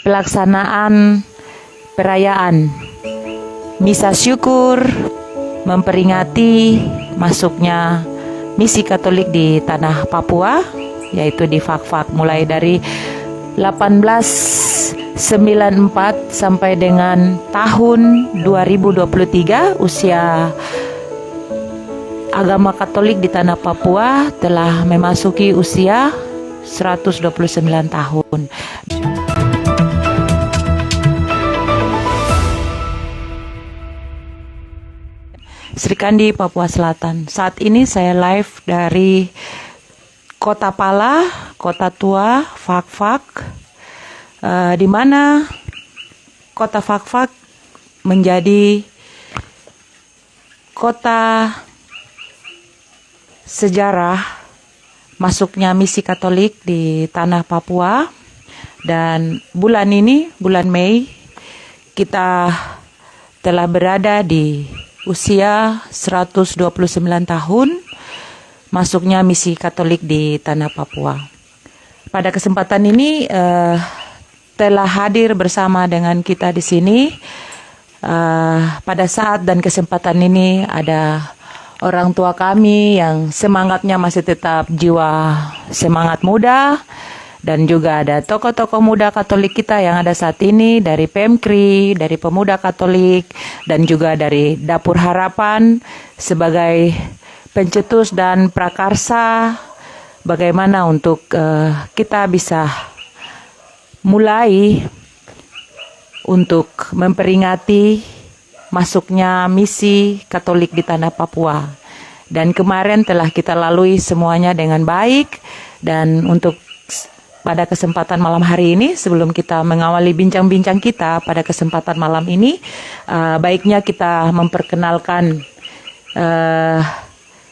pelaksanaan perayaan Misa Syukur memperingati masuknya misi Katolik di tanah Papua, yaitu di Fak-Fak, mulai dari 1894 sampai dengan tahun 2023. Usia agama Katolik di tanah Papua telah memasuki usia 129 tahun. Sri Kandi, Papua Selatan. Saat ini saya live dari Kota Pala, Kota Tua, Fak-Fak, di mana Kota Fak-Fak menjadi kota sejarah masuknya misi Katolik di tanah Papua. Dan bulan ini, bulan Mei, kita telah berada di usia 129 tahun masuknya misi Katolik di tanah Papua. Pada kesempatan ini telah hadir bersama dengan kita di sini. Pada saat dan kesempatan ini ada orang tua kami yang semangatnya masih tetap jiwa semangat muda. Dan juga ada tokoh-tokoh muda Katolik kita yang ada saat ini dari Pemkri, dari Pemuda Katolik, dan juga dari Dapur Harapan sebagai pencetus dan prakarsa bagaimana untuk kita bisa mulai untuk memperingati masuknya misi Katolik di tanah Papua. Dan kemarin telah kita lalui semuanya dengan baik, dan untuk pada kesempatan malam hari ini, sebelum kita mengawali bincang-bincang kita pada kesempatan malam ini, baiknya kita memperkenalkan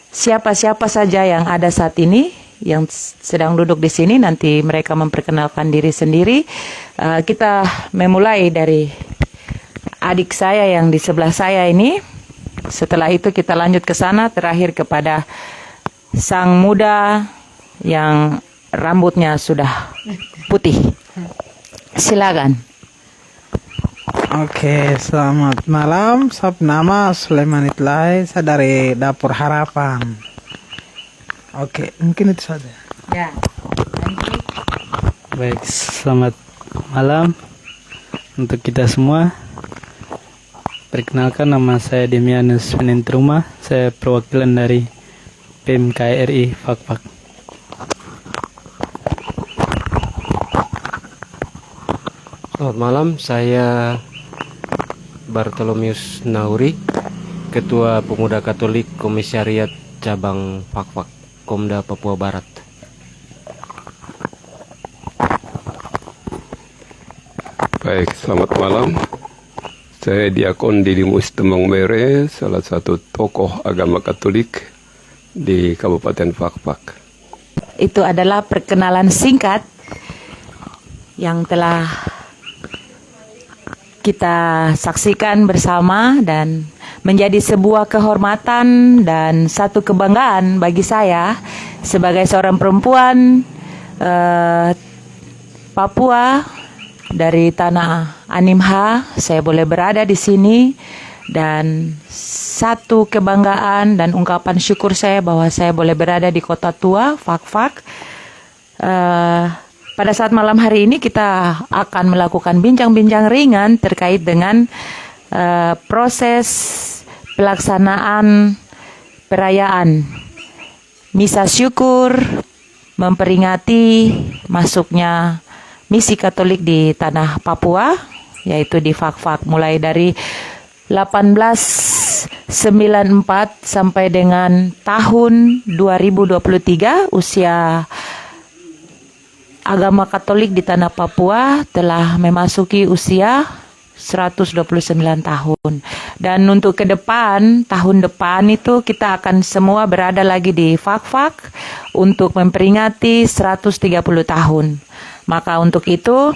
siapa-siapa saja yang ada saat ini, yang sedang duduk di sini. Nanti mereka memperkenalkan diri sendiri. Kita memulai dari adik saya yang di sebelah saya ini. Setelah itu kita lanjut ke sana, terakhir kepada sang muda yang rambutnya sudah putih. Silakan. Oke, selamat malam. Nama Sulaiman Itlai, saya dari Dapur Harapan. Oke, mungkin itu saja. Ya. Baik, selamat malam untuk kita semua. Perkenalkan, nama saya Demianus Penentruma. Saya perwakilan dari PMKRI Fak-Fak. Selamat malam, saya Bartolomeus Nauri, Ketua Pemuda Katolik Komisariat Cabang Fak-Fak, Komda Papua Barat. Baik, selamat malam. Saya Diakon Didimus Temang Mere, salah satu tokoh agama Katolik di Kabupaten Fak-Fak. Itu adalah perkenalan singkat yang telah kita saksikan bersama, dan menjadi sebuah kehormatan dan satu kebanggaan bagi saya sebagai seorang perempuan Papua dari tanah Animha. Saya boleh berada di sini, dan satu kebanggaan dan ungkapan syukur saya bahwa saya boleh berada di Kota Tua, Fak-Fak. Pada saat malam hari ini kita akan melakukan bincang-bincang ringan terkait dengan proses pelaksanaan perayaan Misa Syukur memperingati masuknya misi Katolik di tanah Papua, yaitu di Fak-Fak, mulai dari 1894 sampai dengan tahun 2023. Usia agama Katolik di tanah Papua telah memasuki usia 129 tahun. Dan untuk ke depan, tahun depan itu kita akan semua berada lagi di Fak-Fak untuk memperingati 130 tahun. Maka untuk itu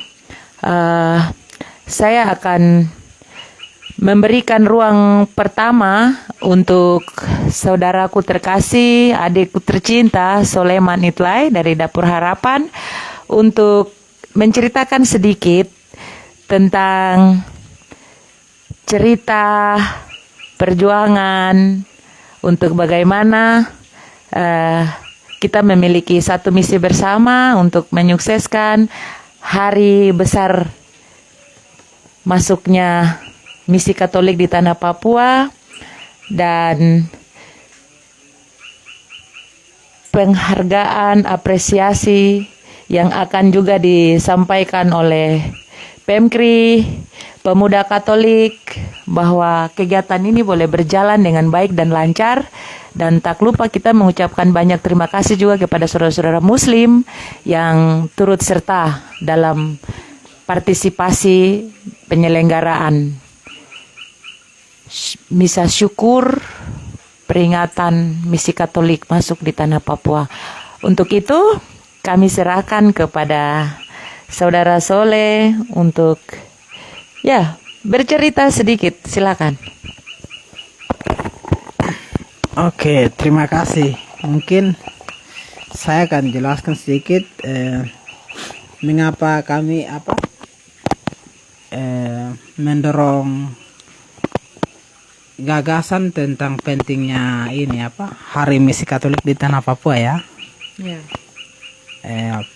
saya akan memberikan ruang pertama untuk saudaraku terkasih, adikku tercinta Sulaiman Itlai dari Dapur Harapan untuk menceritakan sedikit tentang cerita perjuangan untuk bagaimana kita memiliki satu misi bersama untuk menyukseskan hari besar masuknya misi Katolik di tanah Papua dan penghargaan apresiasi yang akan juga disampaikan oleh Pemkri, Pemuda Katolik, bahwa kegiatan ini boleh berjalan dengan baik dan lancar. Dan tak lupa kita mengucapkan banyak terima kasih juga kepada saudara-saudara Muslim yang turut serta dalam partisipasi penyelenggaraan misa syukur peringatan misi Katolik masuk di tanah Papua. Untuk itu kami serahkan kepada Saudara Soleh untuk bercerita sedikit. Silakan. Oke, terima kasih. Mungkin saya akan jelaskan sedikit mengapa kami mendorong gagasan tentang pentingnya ini Hari Misi Katolik di tanah Papua ya.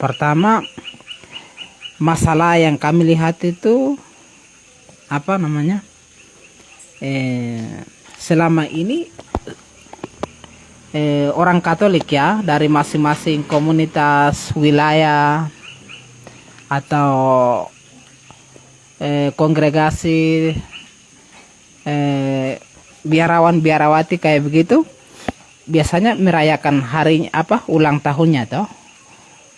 Pertama, masalah yang kami lihat itu selama ini orang Katolik ya dari masing-masing komunitas wilayah atau kongregasi biarawan-biarawati kayak begitu biasanya merayakan hari ulang tahunnya toh.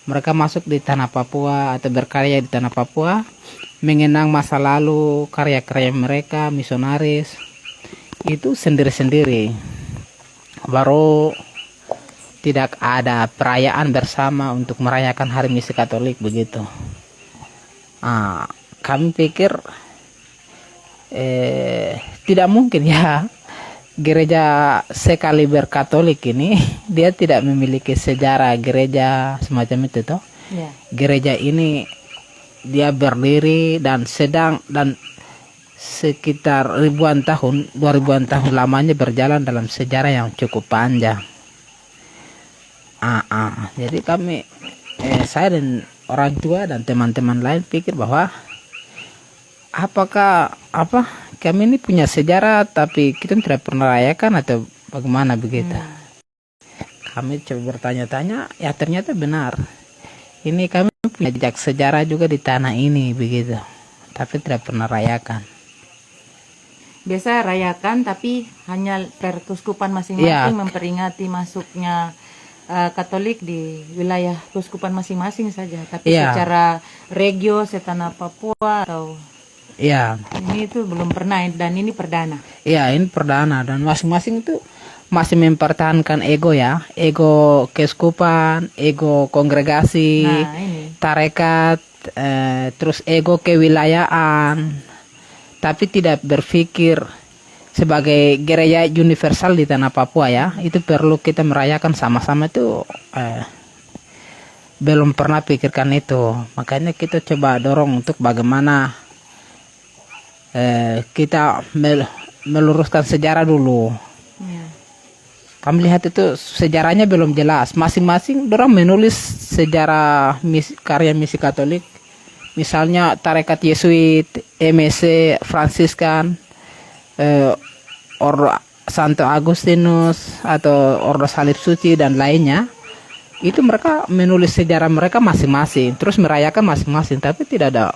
Mereka masuk di tanah Papua atau berkarya di tanah Papua, mengenang masa lalu, karya-karya mereka, misionaris itu sendiri-sendiri. Baru tidak ada perayaan bersama untuk merayakan Hari Misi Katolik begitu. Kami pikir tidak mungkin ya gereja sekaliber Katolik ini dia tidak memiliki sejarah gereja semacam itu toh. Gereja ini dia berdiri dan sekitar ribuan tahun, 2000-an tahun lamanya berjalan dalam sejarah yang cukup panjang. Jadi kami saya dan orang tua dan teman-teman lain pikir bahwa apakah kami ini punya sejarah tapi kita tidak pernah rayakan atau bagaimana begitu. Kami coba bertanya-tanya, ya ternyata benar. Ini kami punya jejak sejarah juga di tanah ini begitu, tapi tidak pernah rayakan. Biasa rayakan tapi hanya per keuskupan masing-masing memperingati masuknya Katolik di wilayah keuskupan masing-masing saja. Tapi secara regio setanah Papua atau ini itu belum pernah dan ini perdana. Iya, ini perdana dan masing-masing itu masih mempertahankan ego ya, ego keuskupan, ego kongregasi, tarekat, terus ego kewilayahan, tapi tidak berpikir sebagai gereja universal di tanah Papua ya. Itu perlu kita merayakan sama-sama itu. Belum pernah pikirkan itu, makanya kita coba dorong untuk bagaimana kita meluruskan sejarah dulu. Kami lihat itu sejarahnya belum jelas. Masing-masing orang menulis sejarah karya misi Katolik. Misalnya tarekat Yesuit, MSC, Fransiskan, Ordo Santo Agustinus atau Ordo Salib Suci dan lainnya. Itu mereka menulis sejarah mereka masing-masing, terus merayakan masing-masing, tapi tidak ada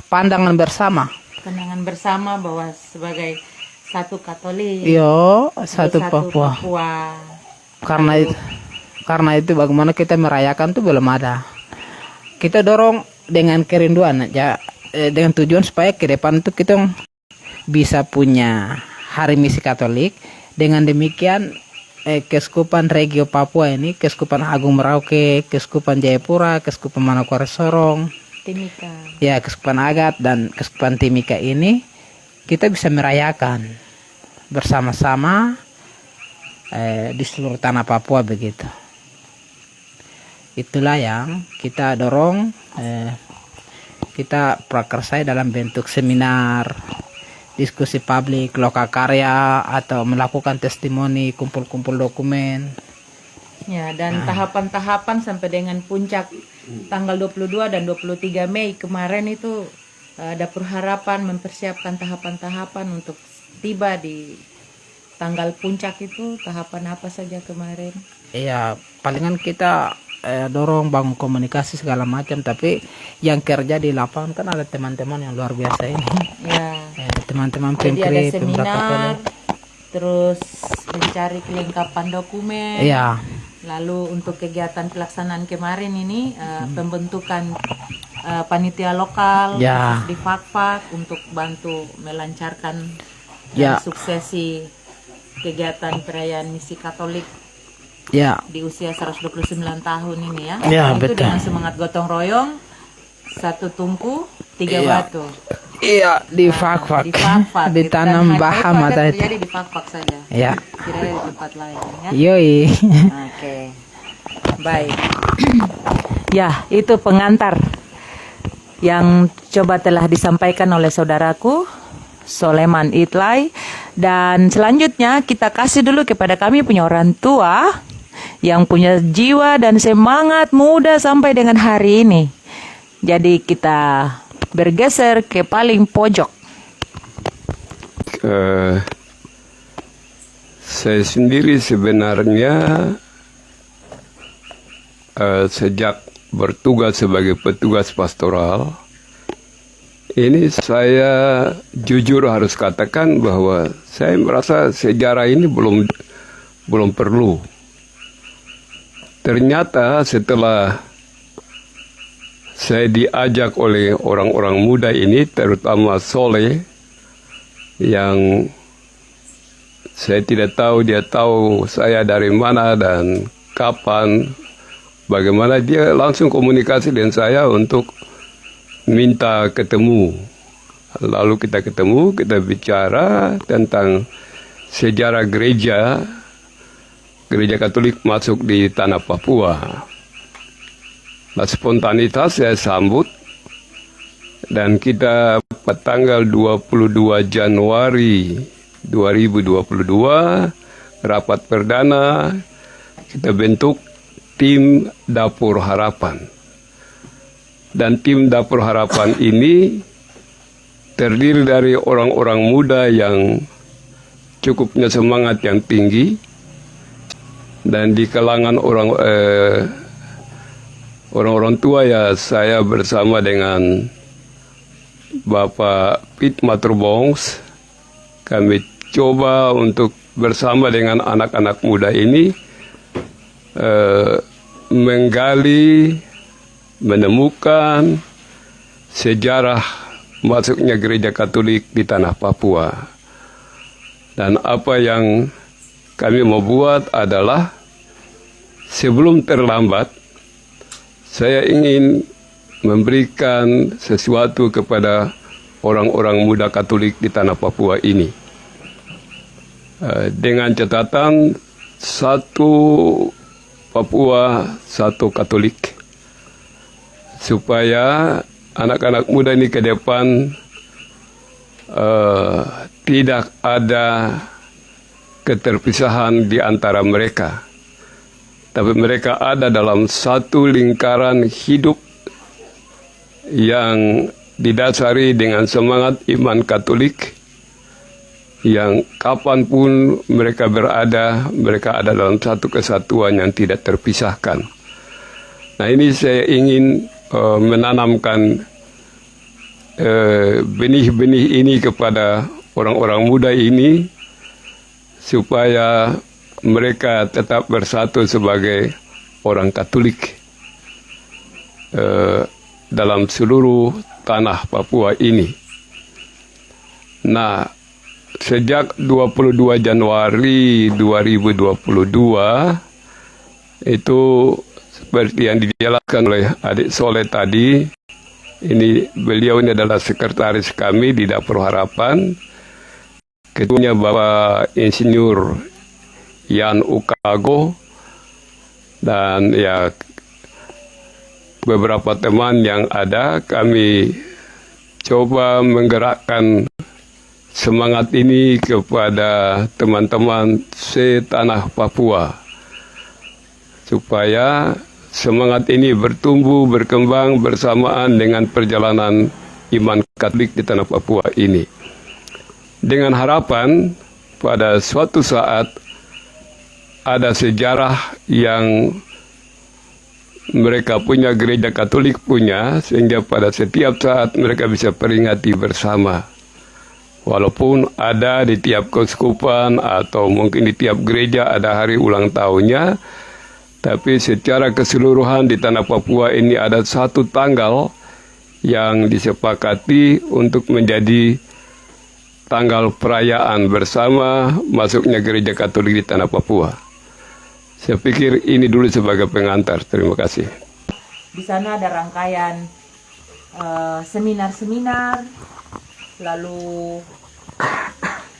pandangan bersama. Pandangan bersama bahwa sebagai satu Katolik. Satu Papua. Karena itu bagaimana kita merayakan tuh belum ada. Kita dorong dengan kerinduan ya, dengan tujuan supaya ke depan tuh kita bisa punya Hari Misi Katolik. Dengan demikian Keuskupan Regio Papua ini, Keuskupan Agung Merauke, Keuskupan Jayapura, Keuskupan Manokwari Sorong, Timika. Ya, Keuskupan Agat dan Keuskupan Timika ini kita bisa merayakan bersama-sama di seluruh tanah Papua begitu. Itulah yang kita dorong kita prakersa dalam bentuk seminar, diskusi publik, lokakarya, atau melakukan testimoni, kumpul-kumpul dokumen. Ya, dan tahapan-tahapan sampai dengan puncak tanggal 22 dan 23 Mei kemarin itu Dapur Harapan mempersiapkan tahapan-tahapan untuk tiba di tanggal puncak itu. Tahapan apa saja kemarin? Iya, palingan kita dorong bangun komunikasi segala macam, tapi yang kerja di lapangan kan ada teman-teman yang luar biasa ini. Ya. Teman-teman Jadi ada Pemkri, seminar, terus mencari kelengkapan dokumen. Iya. Lalu untuk kegiatan pelaksanaan kemarin ini pembentukan panitia lokal Ya. di Fakfak untuk bantu melancarkan Ya. suksesi kegiatan perayaan misi Katolik Ya. di usia 129 tahun ini ya. Ya, Itu betul. dengan semangat gotong royong, satu tungku, 3 Iya. batu. Iya, di Fakfak. Di Fakfak. Ditanam Dan baham hal atau itu itu. terjadi di Fakfak saja. Ya. Tidak ada di tempat lain ya. Yoi. Oke. Baik. Ya, itu pengantar yang coba telah disampaikan oleh saudaraku Soleman Itlay. Dan selanjutnya kita kasih dulu kepada kami punya orang tua yang punya jiwa dan semangat muda sampai dengan hari ini. Jadi kita bergeser ke paling pojok. Saya sendiri sebenarnya sejak bertugas sebagai petugas pastoral, ini saya jujur harus katakan bahwa saya merasa sejarah ini belum perlu. Ternyata setelah saya diajak oleh orang-orang muda ini, terutama Soleh, yang saya tidak tahu dia tahu saya dari mana dan kapan, bagaimana dia langsung komunikasi dengan saya untuk minta ketemu. Lalu kita ketemu, kita bicara tentang sejarah gereja Katolik masuk di tanah Papua. Nah, spontanitas saya sambut, dan kita pada tanggal 22 Januari 2022 rapat perdana kita bentuk tim Dapur Harapan. Dan tim Dapur Harapan ini terdiri dari orang-orang muda yang cukup punya semangat yang tinggi, dan di kalangan orang-orang tua ya saya bersama dengan Bapak Pit Maturbongs, kami coba untuk bersama dengan anak-anak muda ini menggali, menemukan sejarah masuknya gereja Katolik di tanah Papua. Dan apa yang kami mau buat adalah sebelum terlambat, saya ingin memberikan sesuatu kepada orang-orang muda Katolik di tanah Papua ini. Dengan catatan satu Papua, satu Katolik. Supaya anak-anak muda ini ke depan tidak ada keterpisahan di antara mereka. Tapi mereka ada dalam satu lingkaran hidup yang didasari dengan semangat iman Katolik, yang kapanpun mereka berada, mereka ada dalam satu kesatuan yang tidak terpisahkan. Nah, ini saya ingin menanamkan benih-benih ini kepada orang-orang muda ini, supaya mereka tetap bersatu sebagai orang Katolik dalam seluruh tanah Papua ini. Nah, sejak 22 Januari 2022, itu seperti yang dijelaskan oleh adik Soleh tadi, beliau ini adalah sekretaris kami di Dapur Harapan. Ketuanya Bapak Insinyur Yan Ukago, dan ya beberapa teman yang ada, kami coba menggerakkan semangat ini kepada teman-teman setanah Papua, supaya semangat ini bertumbuh, berkembang bersamaan dengan perjalanan iman Katolik di tanah Papua ini. Dengan harapan pada suatu saat ada sejarah yang mereka punya, gereja Katolik punya, sehingga pada setiap saat mereka bisa peringati bersama. Walaupun ada di tiap keuskupan atau mungkin di tiap gereja ada hari ulang tahunnya, tapi secara keseluruhan di tanah Papua ini ada satu tanggal yang disepakati untuk menjadi tanggal perayaan bersama masuknya gereja Katolik di tanah Papua. Saya pikir ini dulu sebagai pengantar. Terima kasih. Di sana ada rangkaian seminar-seminar, lalu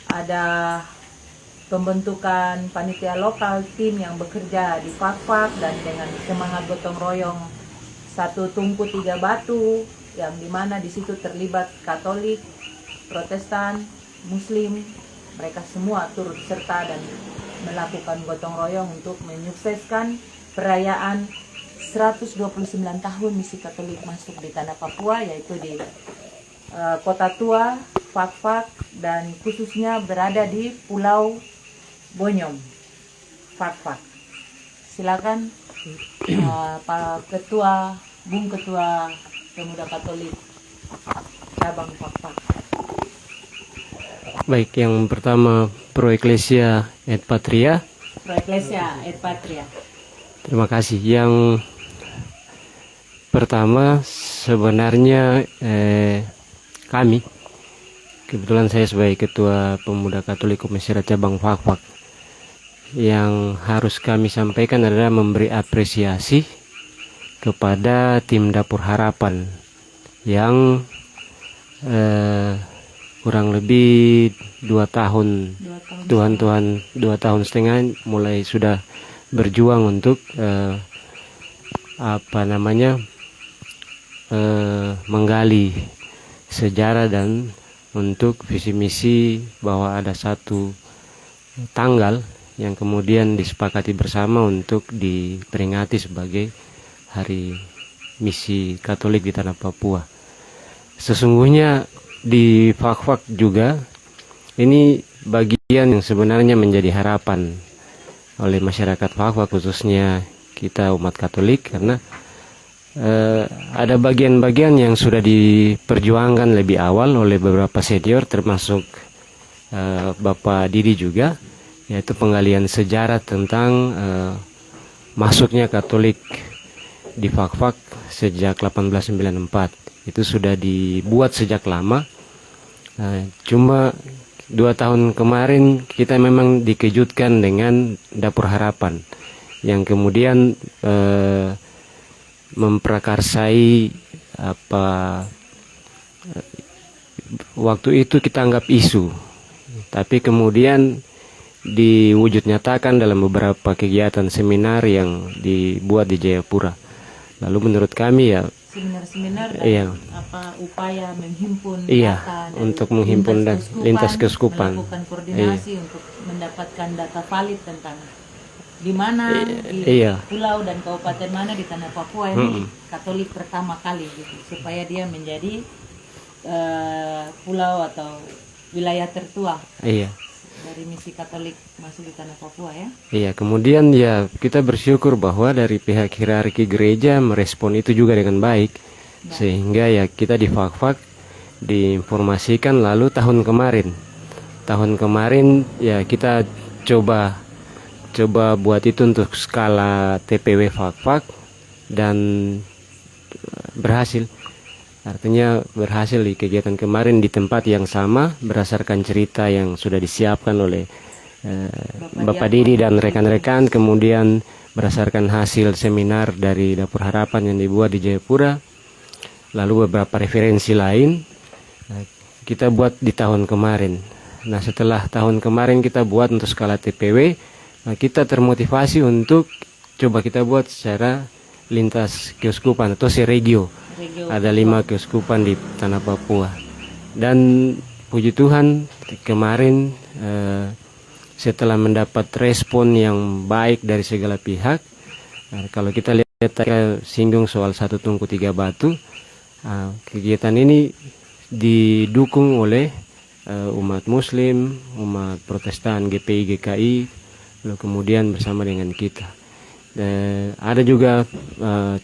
ada pembentukan panitia lokal, tim yang bekerja di Fak-Fak, dan dengan semangat gotong royong satu tungku tiga batu, yang dimana di situ terlibat Katolik, Protestan, Muslim, mereka semua turut serta dan melakukan gotong royong untuk menyukseskan perayaan 129 tahun misi Katolik masuk di tanah Papua, yaitu di Kota Tua, Fak-Fak, dan khususnya berada di Pulau Bonyom, Fak-Fak. Silakan Pak Ketua, Bung Ketua Pemuda Katolik cabang Fak-Fak. Baik, yang pertama Pro Ecclesia et Patria. Pro Ecclesia et Patria. Terima kasih. Yang pertama sebenarnya kami, kebetulan saya sebagai Ketua Pemuda Katolik Komisariat Cabang Fak-Fak, yang harus kami sampaikan adalah memberi apresiasi kepada tim Dapur Harapan yang kurang lebih 2 tahun, 2 tahun setengah mulai sudah berjuang untuk menggali sejarah dan untuk visi misi bahwa ada satu tanggal yang kemudian disepakati bersama untuk diperingati sebagai Hari Misi Katolik di tanah Papua. Sesungguhnya di Fak-Fak juga ini bagian yang sebenarnya menjadi harapan oleh masyarakat Fak-Fak, khususnya kita umat Katolik, karena ada bagian-bagian yang sudah diperjuangkan lebih awal oleh beberapa senior, termasuk Bapak Didi juga, yaitu penggalian sejarah tentang masuknya Katolik di Fak-Fak sejak 1894. Itu sudah dibuat sejak lama. Cuma 2 tahun kemarin kita memang dikejutkan dengan Dapur Harapan yang kemudian memprakarsai waktu itu kita anggap isu, tapi kemudian diwujud nyatakan dalam beberapa kegiatan seminar yang dibuat di Jayapura. Lalu menurut kami ya seminar-seminar dan iya, upaya menghimpun iya, data untuk menghimpun lintas keuskupan, melakukan koordinasi untuk mendapatkan data valid tentang di mana di iya, pulau dan kabupaten mana di tanah Papua ini Katolik pertama kali gitu, supaya dia menjadi pulau atau wilayah tertua iya. dari misi Katolik masuk di tanah Papua ya. Iya, kemudian ya kita bersyukur bahwa dari pihak hierarki gereja merespon itu juga dengan baik, sehingga ya kita di Fak-Fak diinformasikan. Lalu tahun kemarin ya kita coba buat itu untuk skala TPW Fak-Fak dan berhasil. Artinya berhasil di kegiatan kemarin di tempat yang sama berdasarkan cerita yang sudah disiapkan oleh Bapak Didi dan rekan-rekan, kemudian berdasarkan hasil seminar dari Dapur Harapan yang dibuat di Jayapura, lalu beberapa referensi lain kita buat di tahun kemarin. Nah, setelah tahun kemarin kita buat untuk skala TPW, kita termotivasi untuk coba kita buat secara lintas keuskupan atau seregio. Ada 5 keuskupan di tanah Papua. Dan puji Tuhan kemarin setelah mendapat respon yang baik dari segala pihak, kalau kita lihat singgung soal 1 Tungku 3 Batu, kegiatan ini didukung oleh umat Muslim, umat Protestan, GPI, GKI, lalu kemudian bersama dengan kita. Ada juga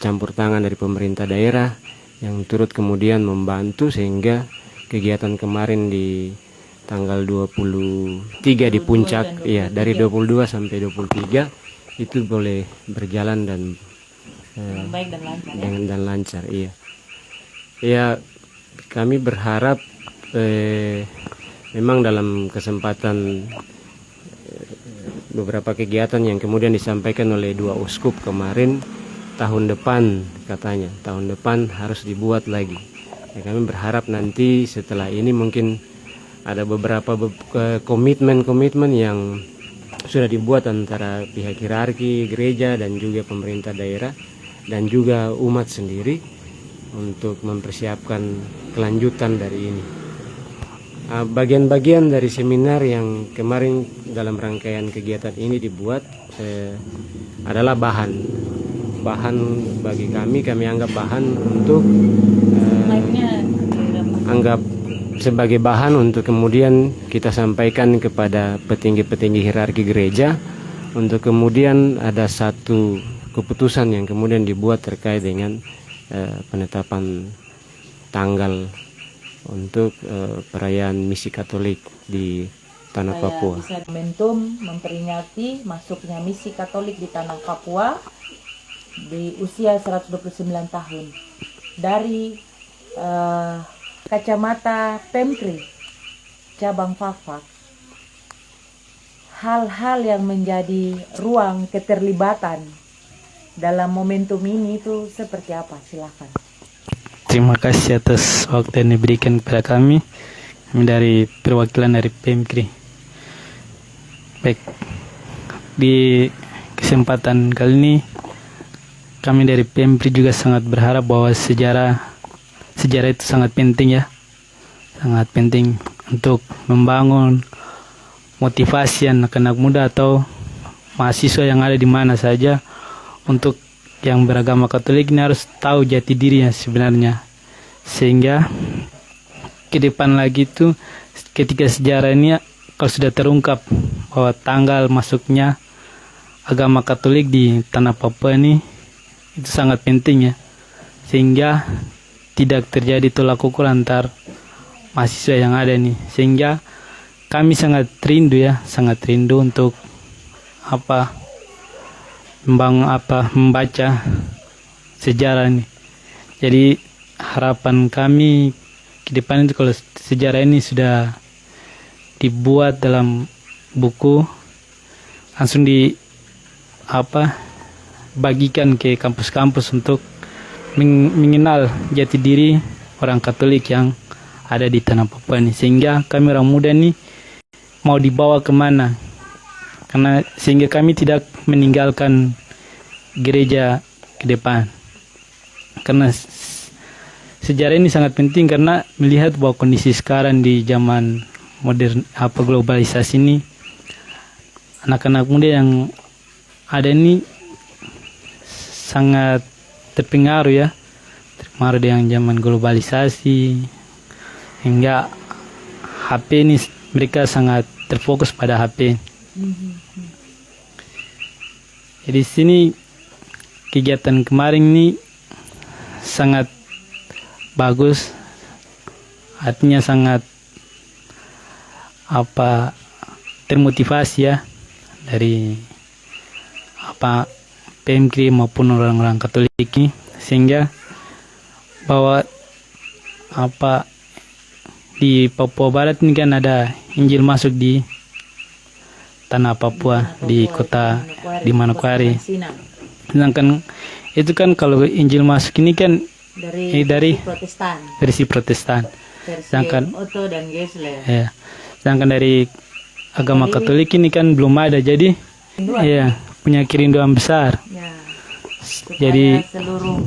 campur tangan dari pemerintah daerah yang turut kemudian membantu sehingga kegiatan kemarin di tanggal 23 di puncak, ya dari 22 sampai 23 itu boleh berjalan dan baik dan lancar. dan lancar, iya. Ya, kami berharap memang dalam kesempatan beberapa kegiatan yang kemudian disampaikan oleh 2 uskup kemarin, tahun depan katanya, tahun depan harus dibuat lagi. Ya, kami berharap nanti setelah ini mungkin ada beberapa komitmen yang sudah dibuat antara pihak hierarki gereja dan juga pemerintah daerah dan juga umat sendiri untuk mempersiapkan kelanjutan dari ini. Bagian-bagian dari seminar yang kemarin dalam rangkaian kegiatan ini dibuat adalah bahan bagi kami anggap bahan untuk anggap sebagai bahan untuk kemudian kita sampaikan kepada petinggi-petinggi hierarki gereja untuk kemudian ada satu keputusan yang kemudian dibuat terkait dengan penetapan tanggal untuk perayaan misi Katolik di tanah Papua. Bisa momentum memperingati masuknya misi Katolik di tanah Papua di usia 129 tahun. Dari kacamata Pemkri cabang Fakfak, hal-hal yang menjadi ruang keterlibatan dalam momentum ini itu seperti apa? Silakan. Terima kasih atas waktu yang diberikan kepada kami dari perwakilan dari Pemkri. Baik, di kesempatan kali ini kami dari Pemkri juga sangat berharap bahwa sejarah itu sangat penting ya, sangat penting untuk membangun motivasi anak-anak muda atau mahasiswa yang ada di mana saja untuk yang beragama Katolik ini harus tahu jati dirinya sebenarnya, sehingga ke depan lagi itu ketika sejarah ini kalau sudah terungkap bahwa tanggal masuknya agama Katolik di tanah Papua ini itu sangat penting ya, sehingga tidak terjadi tolak ukur antar mahasiswa yang ada nih, sehingga kami sangat rindu untuk membaca sejarah ini. Jadi harapan kami ke depan itu kalau sejarah ini sudah dibuat dalam buku, langsung bagikan ke kampus-kampus untuk mengenal jati diri orang Katolik yang ada di tanah Papua ini, sehingga kami orang muda ini mau dibawa kemana, karena sehingga kami tidak meninggalkan gereja ke depan, karena sejarah ini sangat penting karena melihat bahwa kondisi sekarang di zaman modern globalisasi ini, anak-anak muda yang ada ini sangat terpengaruh dengan zaman globalisasi, hingga HP ini mereka sangat terfokus pada HP. Jadi sini kegiatan kemarin ini sangat bagus, artinya sangat termotivasi ya dari Pemkri maupun orang-orang Katolik ini, sehingga bahwa di Papua Barat ini kan ada Injil masuk di tanah Papua, di kota di Manokwari. Sedangkan itu kan kalau Injil masuk ini kan dari versi Protestan. Sedangkan Otto dan Gessler. Ya. Sedangkan dari agama Katolik ini kan belum ada, jadi ya punya kerinduan besar. Ya. supaya Jadi seluruh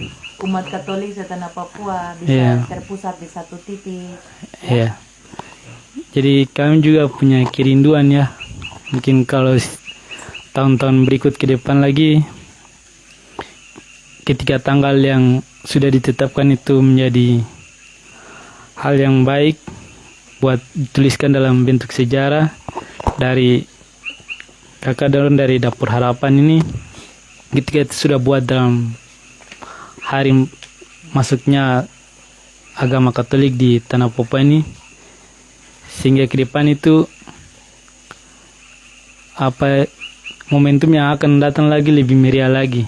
umat Katolik setanah Papua bisa Iya. terpusat di satu titik. ya. Jadi kami juga punya kerinduan ya. Mungkin kalau tahun-tahun berikut ke depan lagi, ketika tanggal yang sudah ditetapkan itu menjadi hal yang baik buat dituliskan dalam bentuk sejarah dari kakak Daron dari Dapur Harapan ini, ketika itu sudah buat dalam hari masuknya agama Katolik di Tanah Papua ini, sehingga ke depan itu momentum yang akan datang lagi lebih meriah lagi,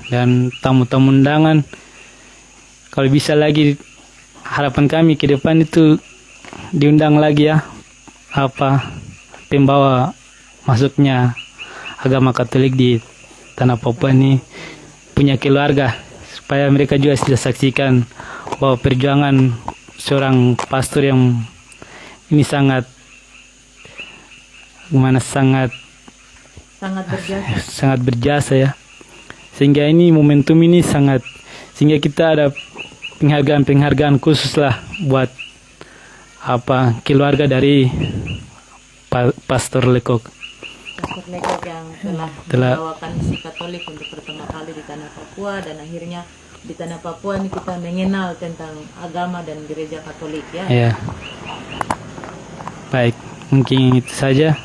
dan tamu-tamu undangan kalau bisa lagi, harapan kami ke depan itu diundang lagi ya pembawa masuknya agama Katolik di Tanah Papua ini punya keluarga, supaya mereka juga sudah saksikan bahwa perjuangan seorang pastor yang ini sangat Sangat berjasa. ya, sehingga ini momentum ini sehingga kita ada penghargaan khusus lah buat keluarga dari Pastor Lekok. Pastor Lekok yang telah membawakan misi Katolik untuk pertama kali di Tanah Papua, dan akhirnya di Tanah Papua ini kita mengenal tentang agama dan gereja Katolik ya. Ya. Baik, mungkin itu saja.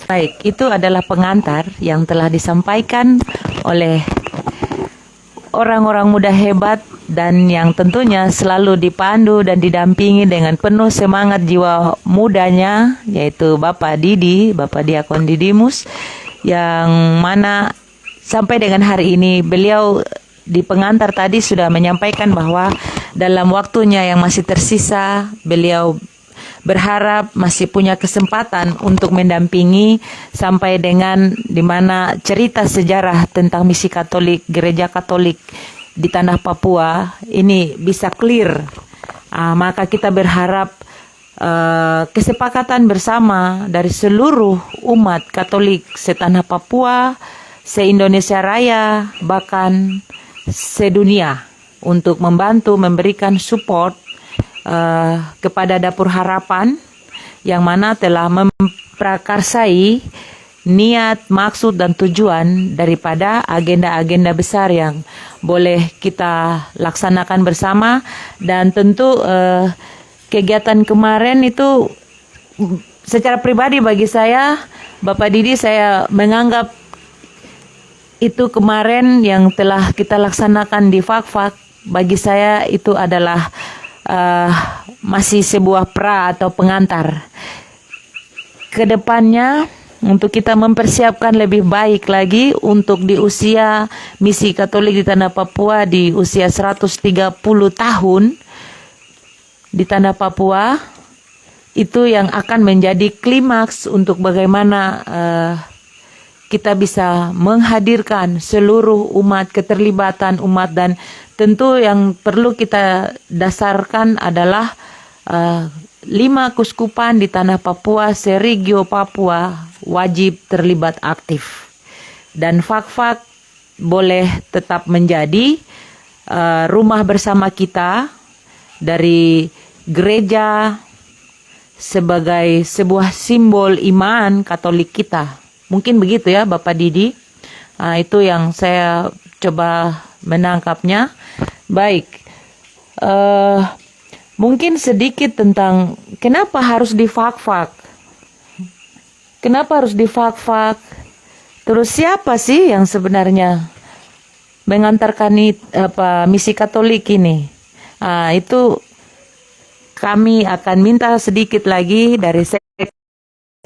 Baik, itu adalah pengantar yang telah disampaikan oleh orang-orang muda hebat dan yang tentunya selalu dipandu dan didampingi dengan penuh semangat jiwa mudanya, yaitu Bapak Didi, Bapak Diakon Didimus, yang mana sampai dengan hari ini beliau di pengantar tadi sudah menyampaikan bahwa dalam waktunya yang masih tersisa, beliau berharap masih punya kesempatan untuk mendampingi sampai dengan dimana cerita sejarah tentang misi Katolik, gereja Katolik di Tanah Papua ini bisa clear. Maka kita berharap kesepakatan bersama dari seluruh umat Katolik setanah Papua, se-Indonesia Raya, bahkan sedunia untuk membantu memberikan support kepada Dapur Harapan yang mana telah memprakarsai niat, maksud, dan tujuan daripada agenda-agenda besar yang boleh kita laksanakan bersama. Dan tentu kegiatan kemarin itu secara pribadi bagi saya, Bapak Didi, saya menganggap itu kemarin yang telah kita laksanakan di Fak-Fak, bagi saya itu adalah masih sebuah atau pengantar kedepannya untuk kita mempersiapkan lebih baik lagi untuk di usia misi Katolik di Tanah Papua di usia 130 tahun di Tanah Papua, itu yang akan menjadi klimaks untuk bagaimana kita bisa menghadirkan seluruh umat, keterlibatan umat, dan tentu yang perlu kita dasarkan adalah 5 kuskupan di Tanah Papua, Serigio Papua wajib terlibat aktif. Dan Fak-Fak boleh tetap menjadi rumah bersama kita dari gereja sebagai sebuah simbol iman Katolik kita. Mungkin begitu ya Bapak Didi. Itu yang saya coba menangkapnya. Baik. Mungkin sedikit tentang kenapa harus di Fak-Fak. Kenapa harus di Fak-Fak? Terus siapa sih yang sebenarnya mengantarkan misi Katolik ini? Itu kami akan minta sedikit lagi dari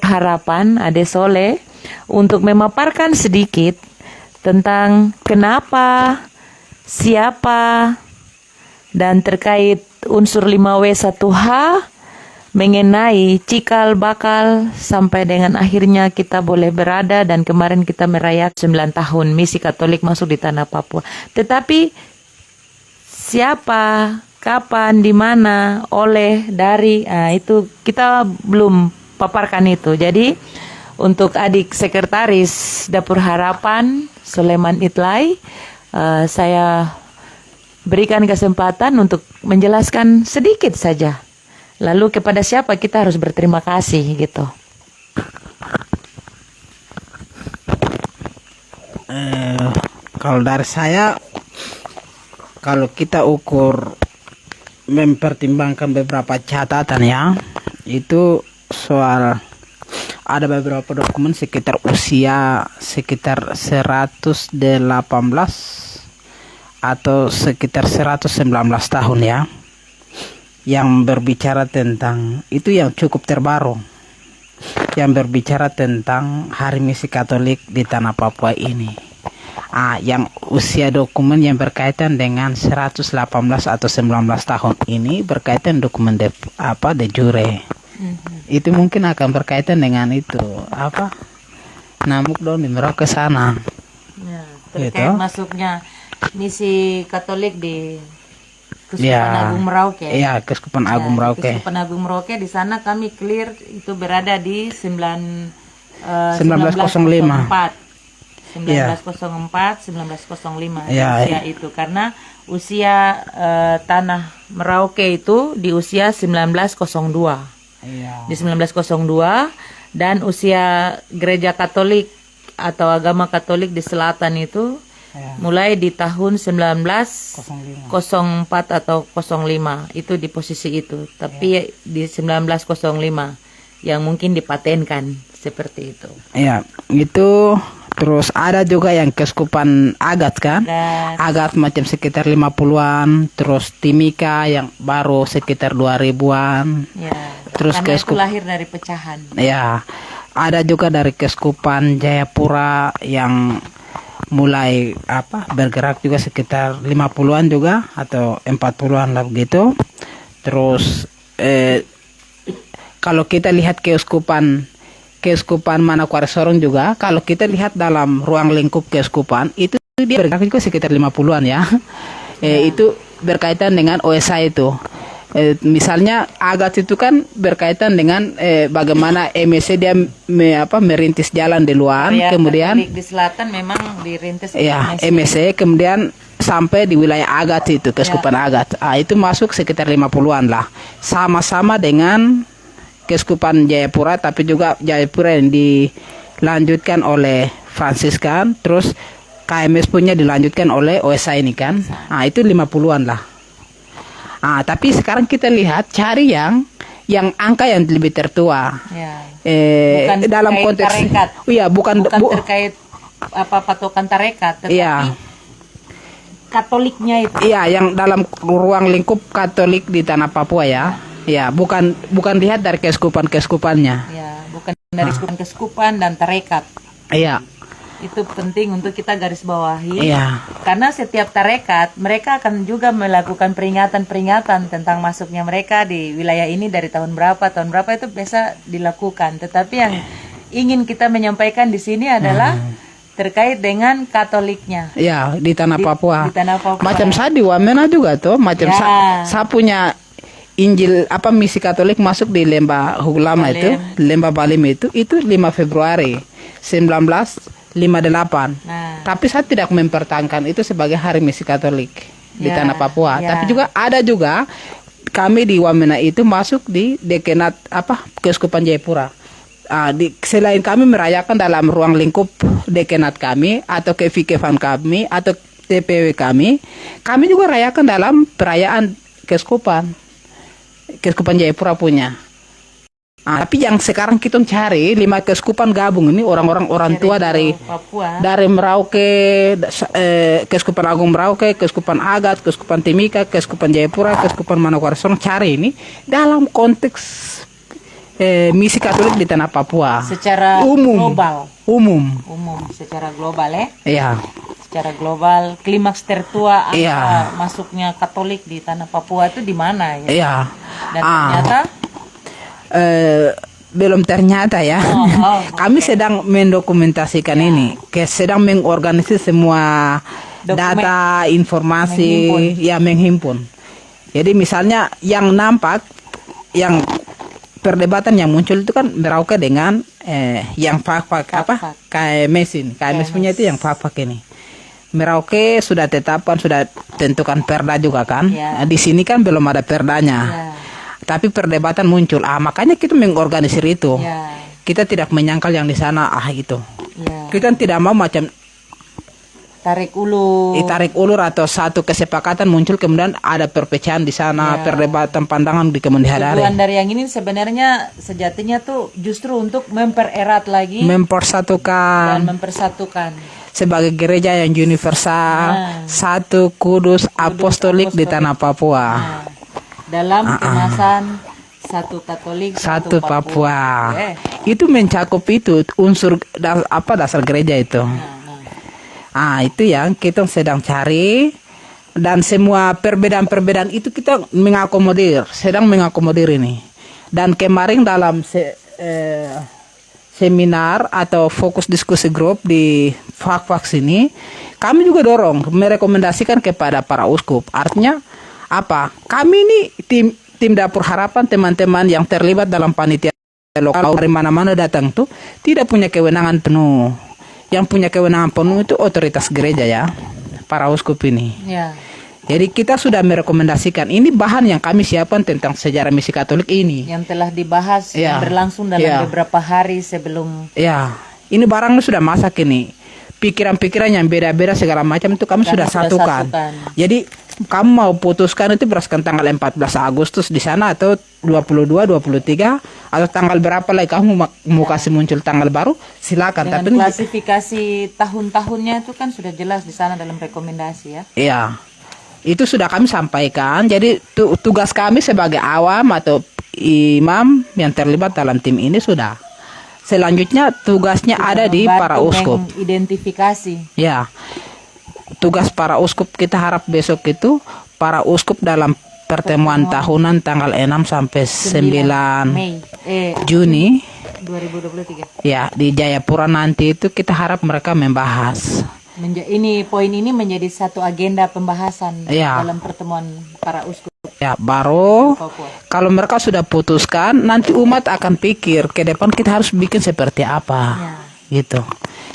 Harapan Ade Soleh untuk memaparkan sedikit tentang kenapa, siapa, dan terkait unsur 5W1H mengenai cikal bakal sampai dengan akhirnya kita boleh berada, dan kemarin kita merayakan 9 tahun misi Katolik masuk di Tanah Papua. Tetapi siapa, kapan, di mana, oleh, dari, itu kita belum paparkan itu. Jadi untuk adik sekretaris Dapur Harapan, Soleman Itlay. Saya berikan kesempatan untuk menjelaskan sedikit saja. Lalu kepada siapa kita harus berterima kasih gitu. Kalau dari saya, kalau kita ukur mempertimbangkan beberapa catatan ya, itu soal ada beberapa dokumen sekitar usia sekitar 118 atau sekitar 119 tahun ya, yang berbicara tentang itu, yang cukup terbaru, yang berbicara tentang Hari Misi Katolik di Tanah Papua ini. Yang usia dokumen yang berkaitan dengan 118 atau 19 tahun ini berkaitan dokumen de jure. Itu mungkin akan berkaitan dengan itu namuk dong di Merauke sana. Ya, terkait Gitu. masuknya misi Katolik di Keuskupan Agung Merauke. Iya, Keuskupan Agung Merauke. Keuskupan Agung Merauke di sana kami clear itu berada di 1905. 1904, 1905 Ya, usia itu, karena usia tanah Merauke itu di usia 1902. Iya. Di 1902, dan usia gereja Katolik atau agama Katolik di selatan itu mulai di tahun 1904 atau 05, itu di posisi itu. Tapi di 1905 yang mungkin dipatenkan seperti itu. Iya, itu. Terus ada juga yang Keuskupan Agat kan? Dan Agat macam sekitar 50-an, terus Timika yang baru sekitar 2000-an. ya, Terus karena itu lahir dari pecahan. Ya, ada juga dari Keuskupan Jayapura yang mulai bergerak juga sekitar 50-an juga atau 40-an lah begitu. Terus kalau kita lihat Keuskupan Manokwari Sorong juga, kalau kita lihat dalam ruang lingkup keuskupan itu dia bergerak juga sekitar 50-an ya. Itu berkaitan dengan OSA itu. Misalnya Agat itu kan berkaitan dengan bagaimana MSC dia merintis jalan di luar, kemudian Katolik di selatan memang dirintis MSC, kemudian sampai di wilayah Agat itu, Keuskupan Agat. Itu masuk sekitar 50-an lah. Sama-sama dengan Keuskupan Jayapura, tapi juga Jayapura yang dilanjutkan oleh Fransiskan, terus KMS punya dilanjutkan oleh OSA ini kan. Itu 50-an lah. Tapi sekarang kita lihat cari yang angka yang lebih tertua. Ya. Bukan Dalam terkait konteks tarekat. Iya, bukan terkait patokan tarekat, tetapi Iya. Katoliknya itu. Iya, yang dalam ruang lingkup Katolik di Tanah Papua ya. Ya, bukan lihat dari keuskupan-keuskupannya. Ya, bukan dari keuskupan dan tarekat. Iya. Itu penting untuk kita garis bawahi. Iya. Karena setiap tarekat mereka akan juga melakukan peringatan-peringatan tentang masuknya mereka di wilayah ini dari tahun berapa itu biasa dilakukan. Tetapi yang ingin kita menyampaikan di sini adalah terkait dengan Katoliknya. Iya, di Tanah Papua. Di Tanah Papua. Macam saya di Wamena juga tuh, macam saya punya Injil misi Katolik masuk di Lembah Hulama itu, Lembah Balim itu 5 Februari 1958. Tapi saya tidak mempertahankan itu sebagai Hari Misi Katolik di Tanah Papua. Tapi juga ada juga kami di Wamena itu masuk di dekenat Keuskupan Jayapura. Selain kami merayakan dalam ruang lingkup dekenat kami atau kefikevan kami atau TPW kami juga rayakan dalam perayaan Keuskupan Jayapura punya. Tapi yang sekarang kita cari 5 keuskupan gabung ini orang tua dari Papua. Dari Merauke, Keuskupan Agung Merauke, Keuskupan Agat, Keuskupan Timika, Keuskupan Jayapura, Keuskupan Manokwari Sorong cari ini dalam konteks misi Katolik di Tanah Papua. Secara global. Umum, Secara global ya. Iya. Secara global, klimaks tertua angka Iya. masuknya Katolik di Tanah Papua itu di mana ya? Iya. Dan ternyata belum ternyata ya. Kami sedang mendokumentasikan ini, sedang mengorganisir semua data, informasi, menghimpun. Jadi misalnya yang nampak, yang perdebatan yang muncul itu kan Merauke dengan yang fak-fak apa Fak-fak. KMS punya itu yang fak-fak ini. Merauke sudah tetapkan, sudah tentukan perda juga kan. Ya. Di sini kan belum ada perdanya. Ya. Tapi perdebatan muncul. Makanya kita mengorganisir itu. Ya. Kita tidak menyangkal yang di sana itu. Ya. Kita tidak mau macam Tarik ulur. ditarik ulur atau satu kesepakatan muncul kemudian ada perpecahan di sana, perdebatan pandangan di kemudian hari. Tujuan dari yang ini sebenarnya sejatinya tuh justru untuk mempererat lagi dan Mempersatukan mempersatukan. sebagai gereja yang universal, satu kudus apostolik di tanah Papua. Nah, dalam kemasan satu Katolik, Satu Papua. Oke. Itu mencakup itu unsur dasar gereja itu. Itu yang kita sedang cari, dan semua perbedaan-perbedaan itu kita sedang mengakomodir ini. Dan kemarin dalam seminar atau fokus diskusi grup di fak-fak sini, kami juga dorong merekomendasikan kepada para uskup. Artinya apa? Kami ini tim dapur harapan, teman-teman yang terlibat dalam panitia lokal dari mana-mana datang tuh tidak punya kewenangan penuh. Yang punya kewenangan penuh itu otoritas gereja ya, para uskup ini. Ya. Jadi kita sudah merekomendasikan ini bahan yang kami siapkan tentang sejarah misi Katolik ini. Yang telah dibahas Ya. yang berlangsung dalam Ya. beberapa hari sebelum Ya, ini barangnya sudah masak ini. Pikiran-pikiran yang beda-beda segala macam itu kami sudah satukan. Jadi kamu mau putuskan itu berdasarkan tanggal 14 Agustus di sana atau 22, 23 atau tanggal berapa lagi kamu mau kasih muncul tanggal baru silakan. dengan Tapi klasifikasi tahun-tahunnya itu kan sudah jelas di sana dalam rekomendasi ya. iya, itu sudah kami sampaikan. Jadi tugas kami sebagai awam atau imam yang terlibat dalam tim ini sudah. Selanjutnya tugasnya ada di para uskup. Identifikasi. Ya, tugas para uskup kita harap besok itu para uskup dalam pertemuan tahunan tanggal 6 sampai 9 Mei Juni 2023. ya di Jayapura nanti itu kita harap mereka membahas. Poin ini menjadi satu agenda pembahasan Ya. dalam pertemuan para uskup Ya, baru Papua. kalau mereka sudah putuskan nanti umat akan pikir ke depan kita harus bikin seperti apa. Gitu.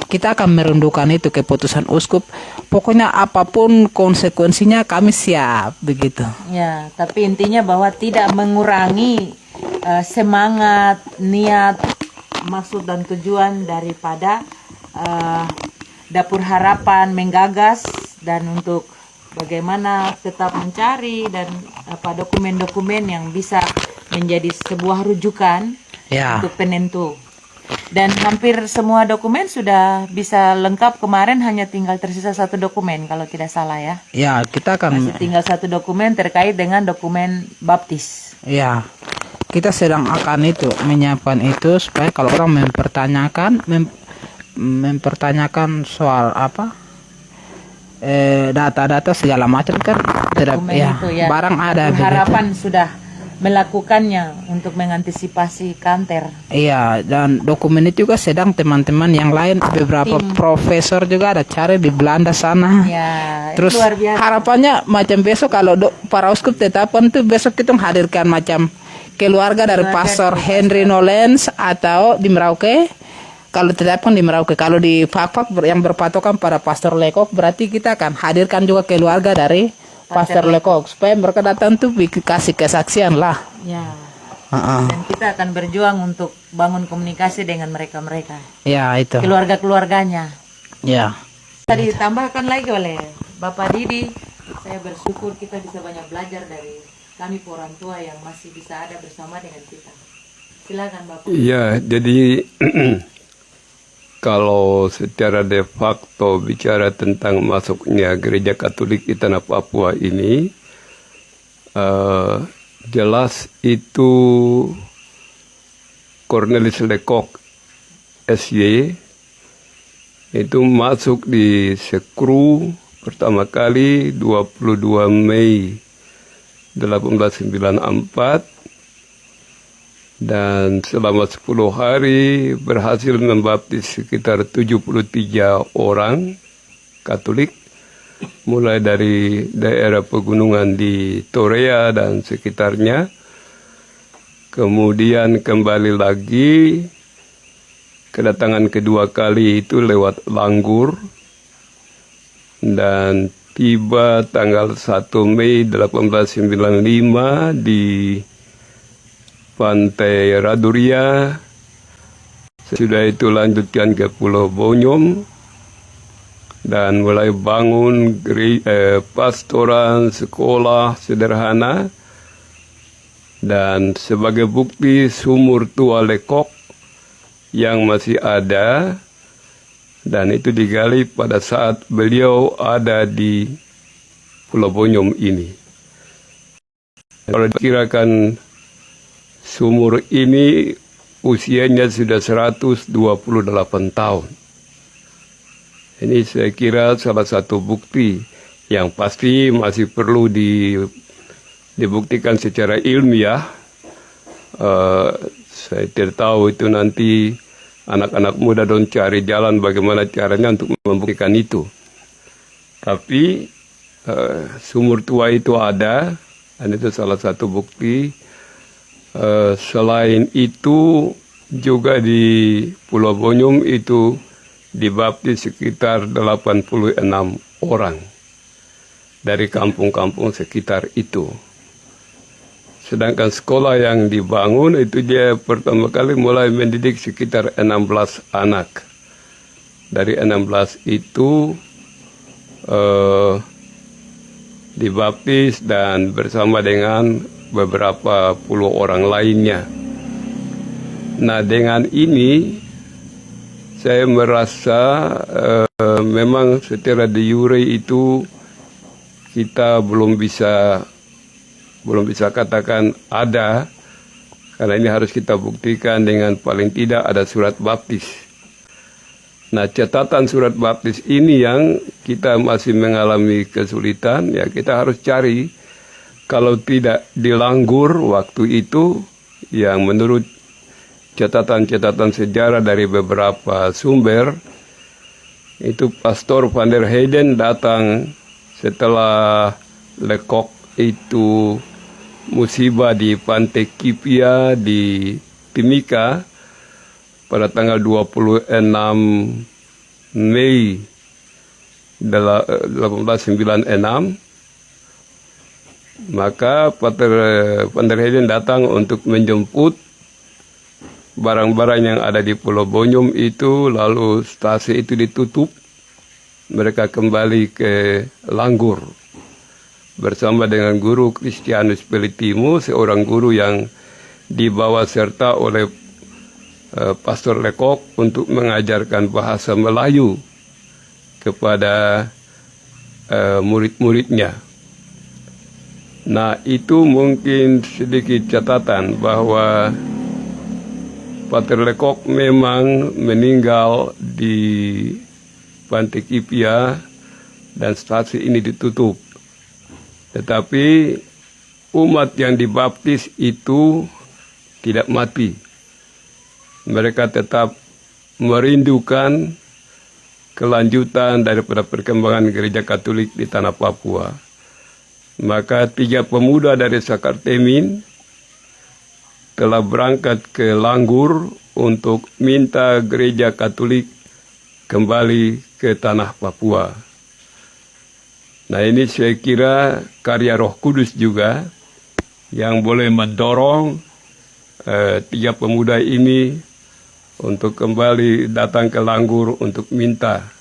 Kita akan merundukan itu keputusan uskup. Pokoknya apapun konsekuensinya kami siap begitu. Ya, tapi intinya bahwa tidak mengurangi semangat, niat, maksud dan tujuan daripada dapur harapan menggagas dan untuk bagaimana tetap mencari dan dokumen-dokumen yang bisa menjadi sebuah rujukan Ya. untuk penentu. Dan hampir semua dokumen sudah bisa lengkap kemarin, hanya tinggal tersisa satu dokumen kalau tidak salah ya. Ya, kita Masih akan tinggal satu dokumen terkait dengan dokumen baptis. ya. Kita sedang akan itu menyiapkan itu supaya kalau orang mempertanyakan soal data-data segala macam kan tidak Dokumen ya, itu ya. barang ada begitu. Harapan sudah melakukannya untuk mengantisipasi kanker. Iya, dan dokumen itu juga sedang teman-teman yang lain beberapa profesor juga ada cari di Belanda sana. Ya, Terus itu luar biasa. harapannya macam besok kalau para uskup tetapkan tuh besok kita hadirkan macam keluarga dari Pastor Henry Nolens atau di Merauke. Kalau tetapkan di Merauke, kalau di Fak-Fak yang berpatokan pada Pastor Lekok, berarti kita akan hadirkan juga keluarga dari Pastor Lekok supaya mereka datang tuh kasih kesaksian lah. Ya. Dan kita akan berjuang untuk bangun komunikasi dengan mereka-mereka, Ya itu. keluarga-keluarganya. Ya. Tadi ditambahkan lagi oleh Bapak Didi, saya bersyukur kita bisa banyak belajar dari kami orang tua yang masih bisa ada bersama dengan kita. Silakan Bapak. Ya, jadi kalau secara de facto bicara tentang masuknya gereja Katolik di tanah Papua ini, jelas itu Cornelis Lekok SY itu masuk di Sekru pertama kali 22 Mei 1894. Dan selama 10 hari berhasil membaptis sekitar 73 orang Katolik, mulai dari daerah pegunungan di Torea dan sekitarnya. kemudian kembali lagi, kedatangan kedua kali itu lewat Langgur, dan tiba tanggal 1 Mei 1895 di Pantai Raduria. Sudah itu lanjutkan ke Pulau Bonyom dan mulai bangun pastoran, sekolah sederhana. Dan sebagai bukti sumur tua Lekok yang masih ada, dan itu digali pada saat beliau ada di Pulau Bonyom ini. Kalau dikirakan sumur ini usianya sudah 128 tahun. Ini saya kira salah satu bukti yang pasti masih perlu dibuktikan secara ilmiah. Saya tidak tahu itu nanti anak-anak muda dong cari jalan bagaimana caranya untuk membuktikan itu. Tapi sumur tua itu ada, dan itu salah satu bukti. Selain itu juga di Pulau Bonyom itu dibaptis sekitar 86 orang dari kampung-kampung sekitar itu. Sedangkan sekolah yang dibangun itu dia pertama kali mulai mendidik sekitar 16 anak. Dari 16 itu dibaptis dan bersama dengan beberapa puluh orang lainnya. Nah, dengan ini saya merasa memang secara de jure itu kita belum bisa katakan ada, karena ini harus kita buktikan dengan paling tidak ada surat baptis. Nah, catatan surat baptis ini yang kita masih mengalami kesulitan, ya kita harus cari. Kalau tidak di Langgur waktu itu, yang menurut catatan-catatan sejarah dari beberapa sumber, itu Pastor van der Heyden datang setelah Lekok itu musibah di Pantai Kipia di Timika pada tanggal 26 Mei 1896. Maka Pater van der Heyden datang untuk menjemput barang-barang yang ada di Pulau Bonyom itu, lalu stasi itu ditutup. Mereka kembali ke Langgur bersama dengan guru Christianus Pelitimo, seorang guru yang dibawa serta oleh Pastor Lekok untuk mengajarkan bahasa Melayu kepada murid-muridnya. Nah, itu mungkin sedikit catatan bahwa Pater Lekok memang meninggal di Pantai Kipia dan stasi ini ditutup. Tetapi umat yang dibaptis itu tidak mati. Mereka tetap merindukan kelanjutan daripada perkembangan gereja Katolik di tanah Papua. Maka 3 pemuda dari Sakartemin telah berangkat ke Langgur untuk minta gereja Katolik kembali ke tanah Papua. Nah, ini saya kira karya Roh Kudus juga yang boleh mendorong 3 pemuda ini untuk kembali datang ke Langgur untuk minta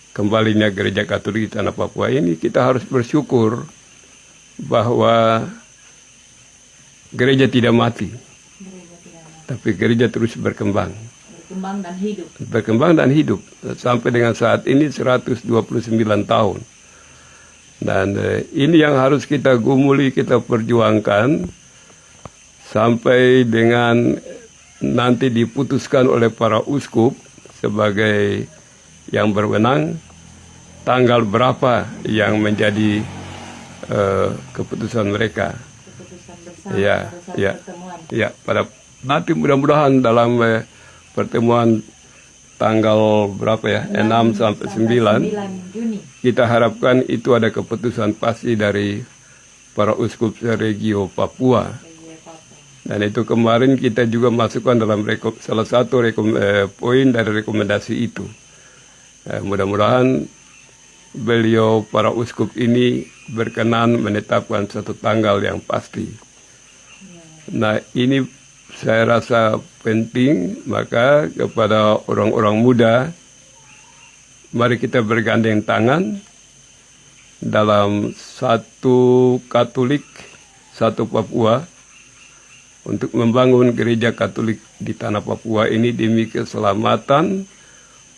kembalinya gereja Katolik di tanah Papua ini. Kita harus bersyukur bahwa gereja tidak mati, tapi gereja terus berkembang. Berkembang dan hidup sampai dengan saat ini 129 tahun. Dan ini yang harus kita gumuli, kita perjuangkan sampai dengan nanti diputuskan oleh para uskup sebagai yang berwenang tanggal berapa yang menjadi keputusan mereka. Ya, pada nanti mudah-mudahan dalam pertemuan tanggal berapa ya, 6 sampai 9 kita harapkan itu ada keputusan pasti dari para uskup seregio Papua. Dan itu kemarin kita juga masukkan dalam salah satu poin dari rekomendasi itu. Mudah-mudahan beliau para uskup ini berkenan menetapkan satu tanggal yang pasti. Nah, ini saya rasa penting, maka kepada orang-orang muda, mari kita bergandeng tangan dalam satu Katolik, satu Papua, untuk membangun gereja Katolik di tanah Papua ini demi keselamatan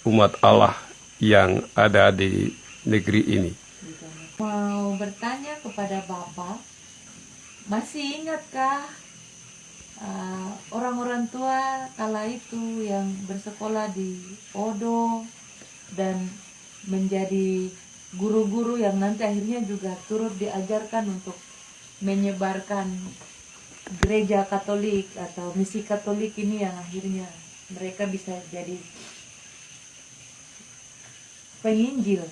umat Allah yang ada di negeri ini. Mau bertanya kepada Bapak, masih ingatkah orang-orang tua kala itu yang bersekolah di Odo dan menjadi guru-guru yang nanti akhirnya juga turut diajarkan untuk menyebarkan gereja Katolik atau misi Katolik ini, yang akhirnya mereka bisa jadi penginjil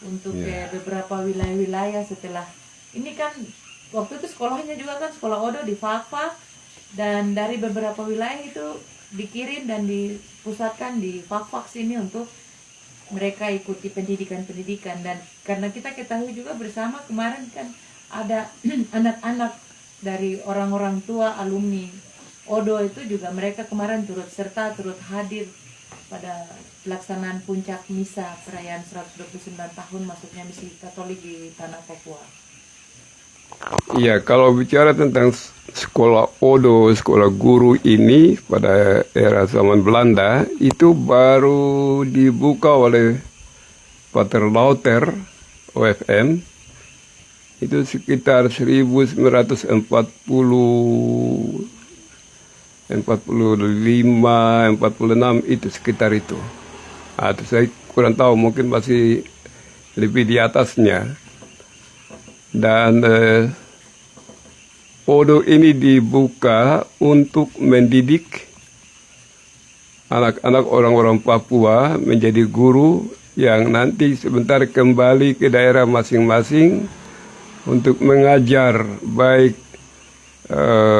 untuk beberapa wilayah-wilayah setelah ini. Kan waktu itu sekolahnya juga kan sekolah Odo di Fakfak, dan dari beberapa wilayah itu dikirim dan dipusatkan di Fakfak sini untuk mereka ikuti pendidikan-pendidikan. Dan karena kita ketahui juga bersama kemarin kan ada anak-anak dari orang-orang tua alumni Odo itu juga, mereka kemarin turut hadir pada pelaksanaan puncak misa perayaan 129 tahun masuknya misi Katolik di tanah Papua. Iya, kalau bicara tentang sekolah Odo, sekolah guru ini pada era zaman Belanda, itu baru dibuka oleh Pater Lauter, OFM, itu sekitar 1945, 46, itu sekitar itu. Atau saya kurang tahu, mungkin masih lebih di atasnya. Dan Odo ini dibuka untuk mendidik anak-anak orang-orang Papua menjadi guru yang nanti sebentar kembali ke daerah masing-masing untuk mengajar baik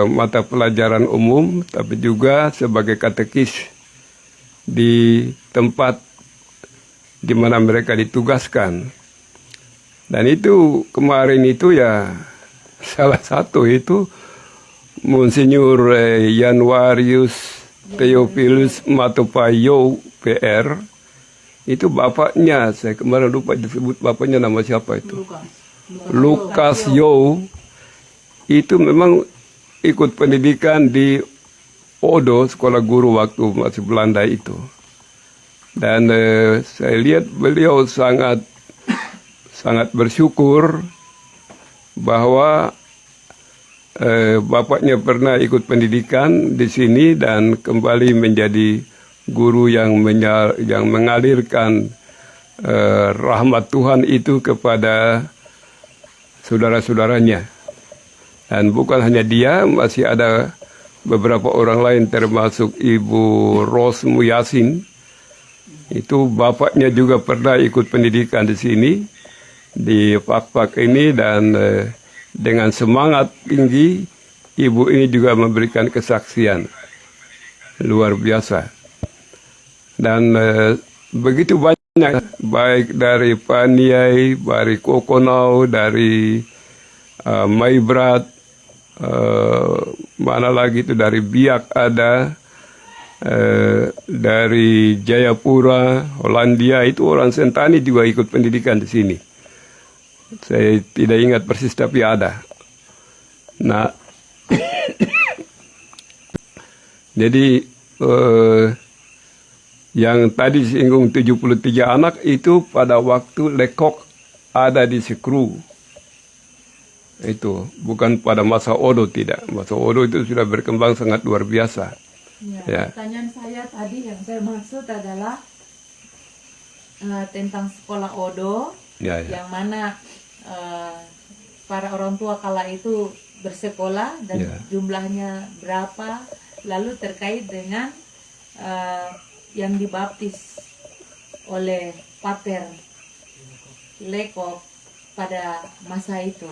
mata pelajaran umum, tapi juga sebagai katekis di tempat di mana mereka ditugaskan. Dan itu kemarin itu ya salah satu itu Monsinyur Januarius Theophilus Matopayo PR, itu bapaknya, saya kemarin lupa disebut bapaknya, nama siapa itu? Lukas Yo. Itu memang ikut pendidikan di Odo, sekolah guru waktu masih Belanda itu. Dan saya lihat beliau sangat bersyukur bahwa bapaknya pernah ikut pendidikan di sini dan kembali menjadi guru yang mengalirkan rahmat Tuhan itu kepada saudara-saudaranya. Dan bukan hanya dia, masih ada beberapa orang lain termasuk Ibu Ros Muyasin. Itu bapaknya juga pernah ikut pendidikan di sini, di Fakfak ini, dan dengan semangat tinggi ibu ini juga memberikan kesaksian luar biasa. Dan begitu banyak, baik dari Paniai, dari Kokonau, dari Maibrat, mana lagi itu, dari Biak ada, dari Jayapura, Hollandia, itu orang Sentani juga ikut pendidikan di sini. Saya tidak ingat persis tapi ada. Nah, jadi yang tadi singgung 73 anak itu pada waktu Lekok ada di Sekru. Itu bukan pada masa Odo, tidak. Masa Odo itu sudah berkembang sangat luar biasa. Ya. Pertanyaan saya tadi yang saya maksud adalah tentang sekolah Odo, yang mana para orang tua kala itu bersekolah dan jumlahnya berapa, lalu terkait dengan yang dibaptis oleh Pater Lekok pada masa itu.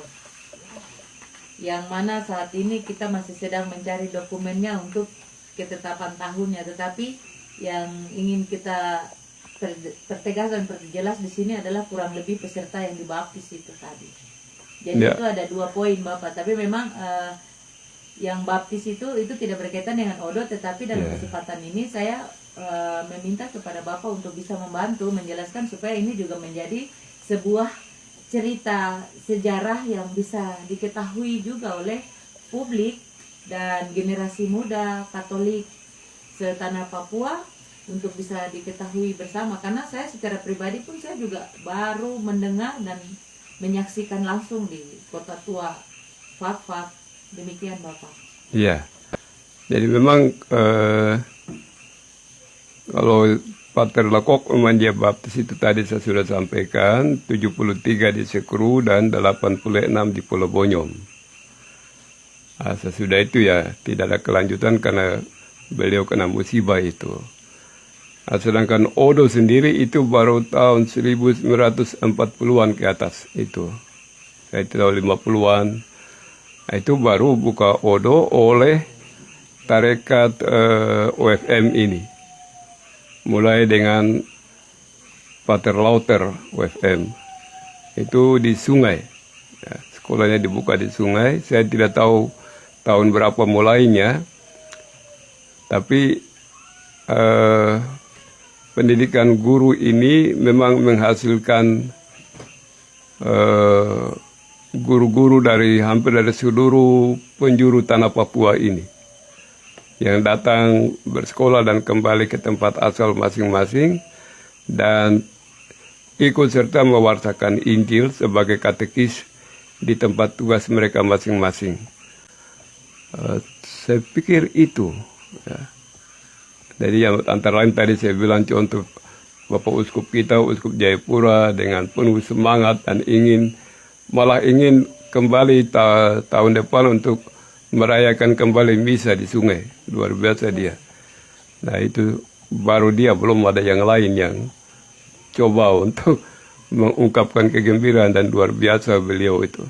yang mana saat ini kita masih sedang mencari dokumennya untuk ketetapan tahunnya, tetapi yang ingin kita pertegas dan perjelas di sini adalah kurang lebih peserta yang dibaptis itu tadi. Jadi Ya. itu ada 2 poin Bapak, tapi memang yang baptis itu tidak berkaitan dengan Odo, tetapi dalam kesempatan ini saya meminta kepada Bapak untuk bisa membantu menjelaskan supaya ini juga menjadi sebuah cerita sejarah yang bisa diketahui juga oleh publik dan generasi muda Katolik setanah Papua untuk bisa diketahui bersama, karena saya secara pribadi pun saya juga baru mendengar dan menyaksikan langsung di Kota Tua Fak-Fak. Demikian Bapak. Iya. Jadi memang kalau Pater Lekok memang dia baptis itu tadi saya sudah sampaikan, 73 di Sekru dan 86 di Pulau Bonyom. Sesudah itu ya tidak ada kelanjutan karena beliau kena musibah itu. Sedangkan Odo sendiri itu baru tahun 1940-an ke atas itu. Saya tahu 50-an. Itu baru buka Odo oleh tarekat OFM ini. Mulai dengan Pater Lauter OFM. Itu di sungai. Ya, sekolahnya dibuka di sungai. Saya tidak tahu tahun berapa mulainya. Tapi pendidikan guru ini memang menghasilkan guru-guru dari hampir dari seluruh penjuru tanah Papua ini yang datang bersekolah dan kembali ke tempat asal masing-masing dan ikut serta mewartakan Injil sebagai katekis di tempat tugas mereka masing-masing. Saya pikir itu ya. Jadi yang antara lain tadi saya bilang contoh Bapak Uskup kita, Uskup Jayapura dengan penuh semangat dan malah ingin kembali tahun depan untuk merayakan kembali misa di sungai. Luar biasa dia. Nah itu baru dia, belum ada yang lain yang coba untuk mengungkapkan kegembiraan dan luar biasa beliau itu.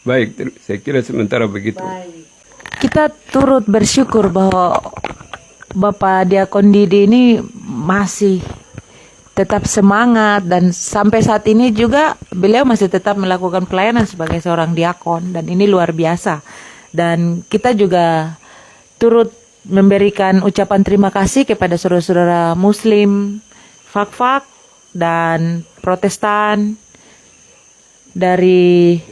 Baik, saya kira sementara begitu. Baik. Kita turut bersyukur bahwa Bapak Diakon Didi ini masih tetap semangat dan sampai saat ini juga beliau masih tetap melakukan pelayanan sebagai seorang diakon dan ini luar biasa. Dan kita juga turut memberikan ucapan terima kasih kepada saudara-saudara Muslim, Fak-Fak dan Protestan dari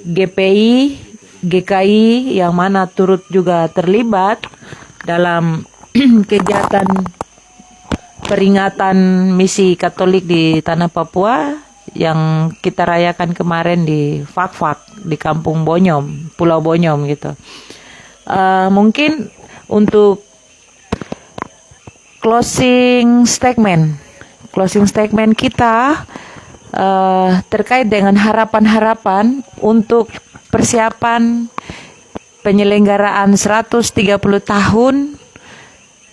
GPI, GKI yang mana turut juga terlibat dalam kegiatan peringatan misi Katolik di tanah Papua yang kita rayakan kemarin di Fak-Fak di Kampung Bonyom, Pulau Bonyom gitu. Mungkin untuk closing statement kita terkait dengan harapan-harapan untuk persiapan penyelenggaraan 130 tahun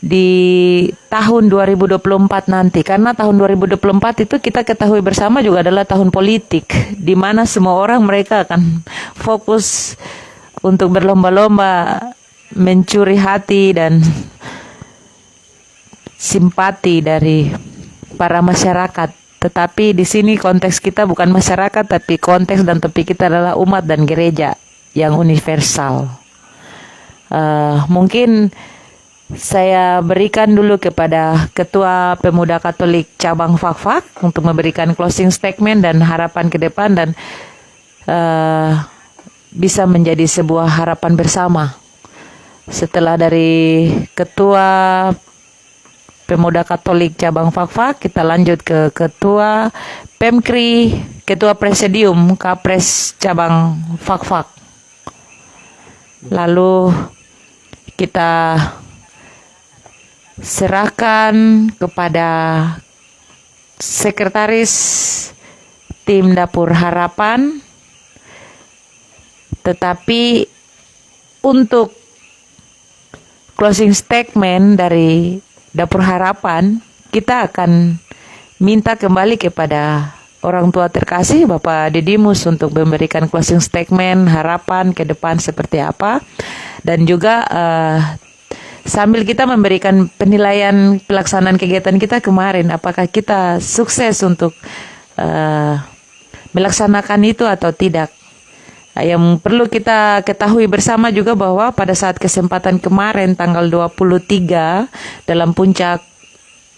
di tahun 2024 nanti, karena tahun 2024 itu kita ketahui bersama juga adalah tahun politik di mana semua orang mereka akan fokus untuk berlomba-lomba mencuri hati dan simpati dari para masyarakat. Tetapi di sini konteks kita bukan masyarakat, tapi konteks dan topik kita adalah umat dan gereja yang universal. Mungkin saya berikan dulu kepada Ketua Pemuda Katolik Cabang Fak-Fak untuk memberikan closing statement dan harapan ke depan dan bisa menjadi sebuah harapan bersama. Setelah dari Ketua Pemuda Katolik Cabang Fak-Fak, kita lanjut ke Ketua Pemkri, Ketua Presidium Kapres Cabang Fak-Fak. Lalu kita serahkan kepada Sekretaris Tim Dapur Harapan. Tetapi untuk closing statement dari Dapur Harapan, kita akan minta kembali kepada orang tua terkasih Bapak Didimus untuk memberikan closing statement, harapan ke depan seperti apa, dan juga sambil kita memberikan penilaian pelaksanaan kegiatan kita kemarin, apakah kita sukses untuk melaksanakan itu atau tidak. Yang perlu kita ketahui bersama juga bahwa pada saat kesempatan kemarin tanggal 23 dalam puncak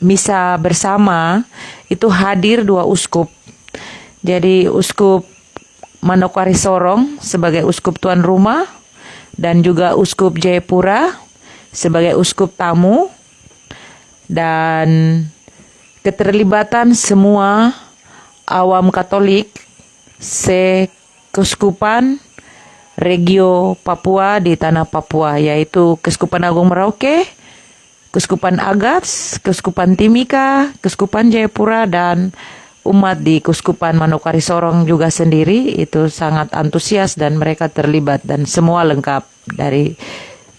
misa bersama itu hadir 2 uskup. Jadi Uskup Manokwari Sorong sebagai uskup tuan rumah dan juga Uskup Jayapura sebagai uskup tamu, dan keterlibatan semua awam Katolik se-Keuskupan Regio Papua di tanah Papua, yaitu Keuskupan Agung Merauke, Keuskupan Agats, Keuskupan Timika, Keuskupan Jayapura, dan umat di Keuskupan Manokwari Sorong juga sendiri itu sangat antusias dan mereka terlibat, dan semua lengkap dari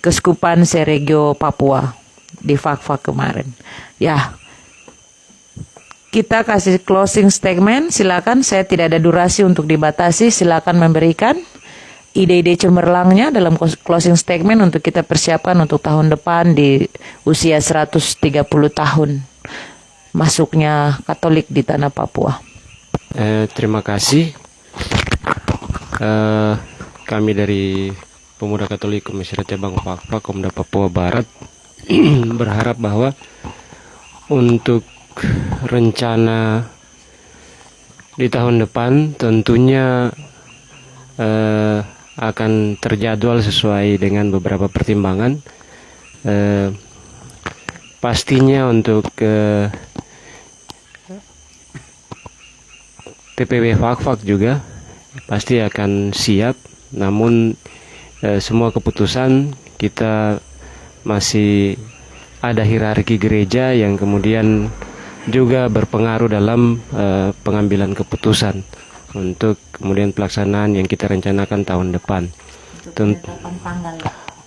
Keuskupan Seregio Papua di FAK-FAK kemarin. Ya, kita kasih closing statement, silakan. Saya tidak ada durasi untuk dibatasi, silakan memberikan ide-ide cemerlangnya dalam closing statement untuk kita persiapkan untuk tahun depan di usia 130 tahun masuknya Katolik di tanah Papua. Terima kasih. Kami dari Pemuda Katolik Komisariat Cabang FAK-FAK Komda Papua Barat berharap bahwa untuk rencana di tahun depan tentunya akan terjadwal sesuai dengan beberapa pertimbangan. Pastinya untuk TPW FAK-FAK juga pasti akan siap, namun semua keputusan kita masih ada hierarki gereja yang kemudian juga berpengaruh dalam pengambilan keputusan untuk kemudian pelaksanaan yang kita rencanakan tahun depan.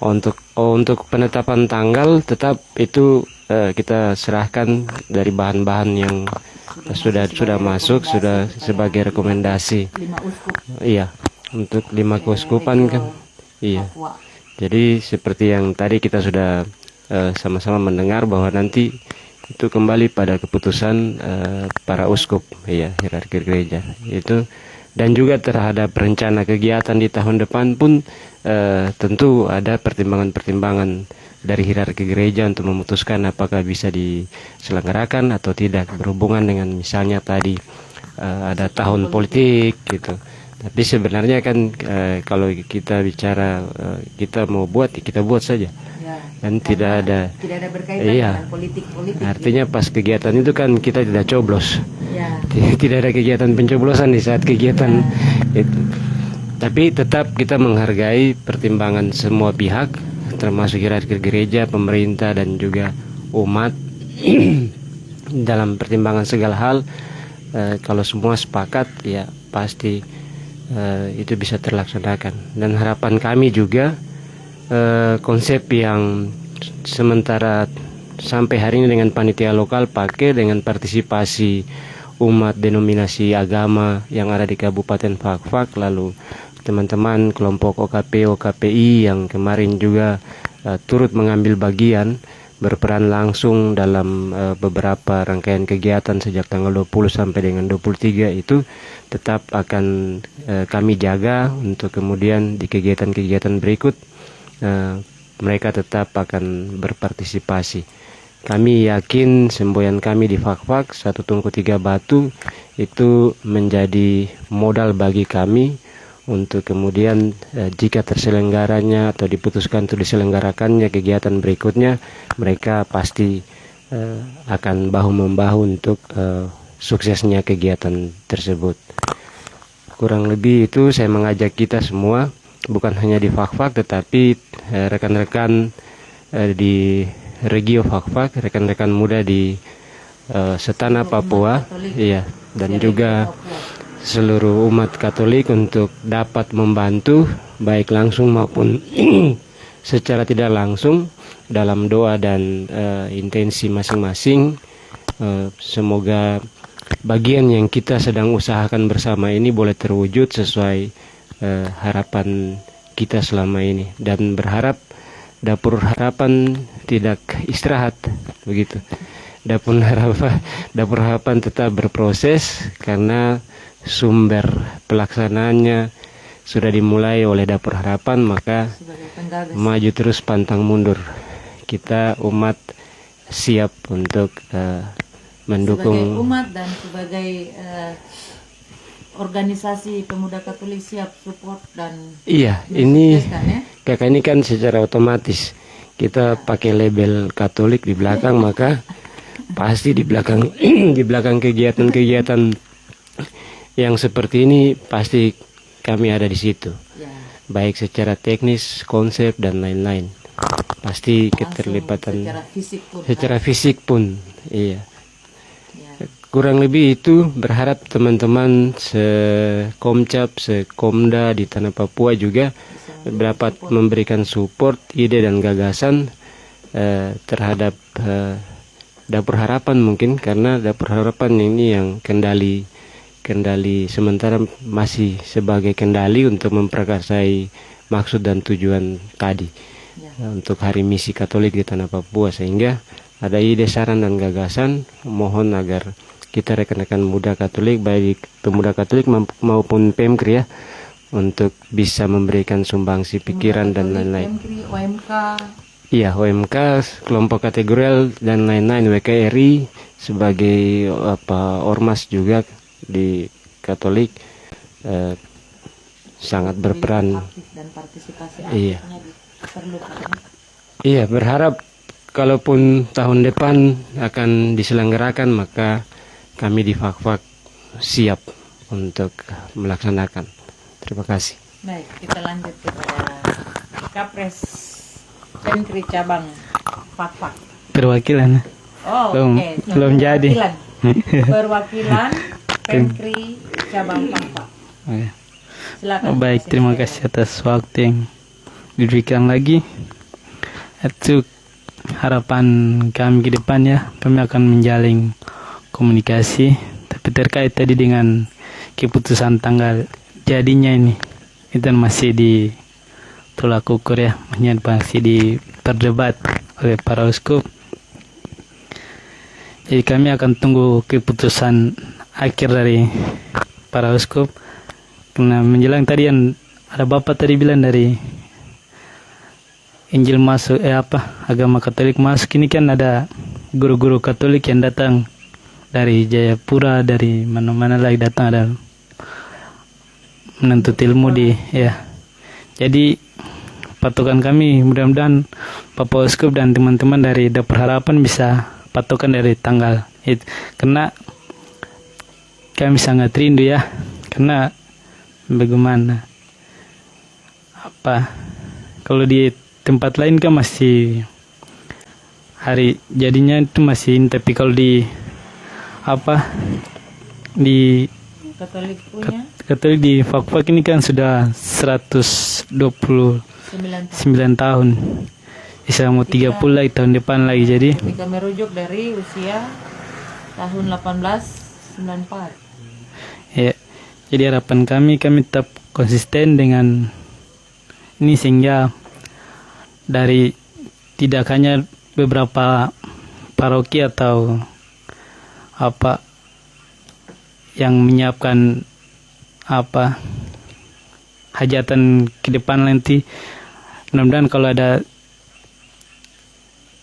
Untuk penetapan tanggal tetap itu kita serahkan dari bahan-bahan yang sudah masuk, sudah sebagai rekomendasi. Iya, untuk 5 keuskupan kan. Iya. Jadi seperti yang tadi kita sudah sama-sama mendengar bahwa nanti itu kembali pada keputusan para uskup, ya, hierarki gereja itu, dan juga terhadap rencana kegiatan di tahun depan pun tentu ada pertimbangan-pertimbangan dari hierarki gereja untuk memutuskan apakah bisa diselenggarakan atau tidak, berhubungan dengan misalnya tadi ada tahun politik gitu. Tapi sebenarnya kan kalau kita bicara kita mau buat, kita buat saja. Kan tidak ada berkaitan dengan politik. Artinya pas kegiatan itu kan kita tidak coblos. Tidak ada kegiatan pencoblosan di saat kegiatan itu. Tapi tetap kita menghargai pertimbangan semua pihak, termasuk hierarki gereja, pemerintah, dan juga umat dalam pertimbangan segala hal. Kalau semua sepakat, ya pasti itu bisa terlaksanakan. Dan harapan kami juga konsep yang sementara sampai hari ini dengan panitia lokal pakai dengan partisipasi umat denominasi agama yang ada di Kabupaten FAK-FAK, lalu teman-teman kelompok OKP, OKPI yang kemarin juga turut mengambil bagian, berperan langsung dalam beberapa rangkaian kegiatan sejak tanggal 20 sampai dengan 23 itu tetap akan kami jaga untuk kemudian di kegiatan-kegiatan berikut mereka tetap akan berpartisipasi. Kami yakin semboyan kami di FAK-FAK 1 Tungku 3 Batu itu menjadi modal bagi kami untuk kemudian jika terselenggaranya atau diputuskan untuk diselenggarakannya kegiatan berikutnya, mereka pasti akan bahu-membahu untuk suksesnya kegiatan tersebut. Kurang lebih itu saya mengajak kita semua, bukan hanya di FAK-FAK tetapi rekan-rekan di Regio FAK-FAK, rekan-rekan muda di setanah Papua, iya, dan juga seluruh umat Katolik untuk dapat membantu baik langsung maupun secara tidak langsung dalam doa dan intensi masing-masing. Semoga bagian yang kita sedang usahakan bersama ini boleh terwujud sesuai harapan kita selama ini, dan berharap Dapur Harapan tidak istirahat begitu. Dapur Harapan tetap berproses karena sumber pelaksanaannya sudah dimulai oleh Dapur Harapan, maka maju terus pantang mundur. Kita umat siap untuk mendukung. Sebagai umat dan sebagai organisasi pemuda Katolik siap support dan Iya, ini mensukseskan, ya? kakak ini kan secara otomatis kita pakai label Katolik di belakang, maka pasti di belakang di belakang kegiatan-kegiatan yang seperti ini pasti kami ada di situ. Ya. Baik secara teknis, konsep dan lain-lain. Pasti keterlibatan Secara fisik pun. iya. Ya. Kurang lebih itu, berharap teman-teman sekomcap, sekomda di Tanah Papua juga dapat memberikan support, ide dan gagasan terhadap Dapur Harapan mungkin, karena Dapur Harapan ini yang kendali sementara masih sebagai kendali untuk memprakarsai maksud dan tujuan tadi untuk Hari Misi Katolik di Tanah Papua, sehingga ada ide, saran dan gagasan, mohon agar kita rekan-rekan muda Katolik, baik pemuda Katolik maupun PEMKRI ya, untuk bisa memberikan sumbangsi pikiran dan lain-lain. OMK. Iya, OMK, kelompok kategorial dan lain-lain, WKRI sebagai ormas juga di Katolik sangat berperan. Aktif dan partisipasi Iya. diperlukan. Iya, berharap kalaupun tahun depan akan diselenggarakan, maka kami di Fakfak siap untuk melaksanakan. Terima kasih. Baik, kita lanjut kepada Kapres PEMKRI cabang Fakfak. Perwakilan. Oh, Belum- oke. belum jadi. Perwakilan PEMKRI cabang Fakfak. Oh, ya. Silakan. Baik, terima kasih atas waktu yang diberikan lagi. Itu harapan kami ke depan ya, kami akan menjalin komunikasi, tapi terkait tadi dengan keputusan tanggal jadinya ini, itu masih ditolak ukur ya, masih diperdebat oleh para uskup. Jadi kami akan tunggu keputusan akhir dari para uskup, karena menjelang tadi yang ada Bapak tadi bilang dari Injil masuk agama Katolik masuk, ini kan ada guru-guru Katolik yang datang dari Jayapura, dari mana-mana lagi datang, ada menuntut ilmu jadi patokan kami mudah-mudahan Bapak Uskup dan teman-teman dari Dapur Harapan bisa patokan dari tanggal itu, karena kami sangat rindu ya, karena bagaimana kalau di tempat lain kan masih hari jadinya itu masih, tapi kalau di di Katolik di Fakfak ini kan sudah 129 tahun, bisa mau 30 lagi tahun depan lagi, jadi Jika merujuk dari usia tahun 1894. ya, jadi harapan kami tetap konsisten dengan ini, sehingga dari tidak hanya beberapa paroki atau yang menyiapkan hajatan ke depan nanti, mudah-mudahan kalau ada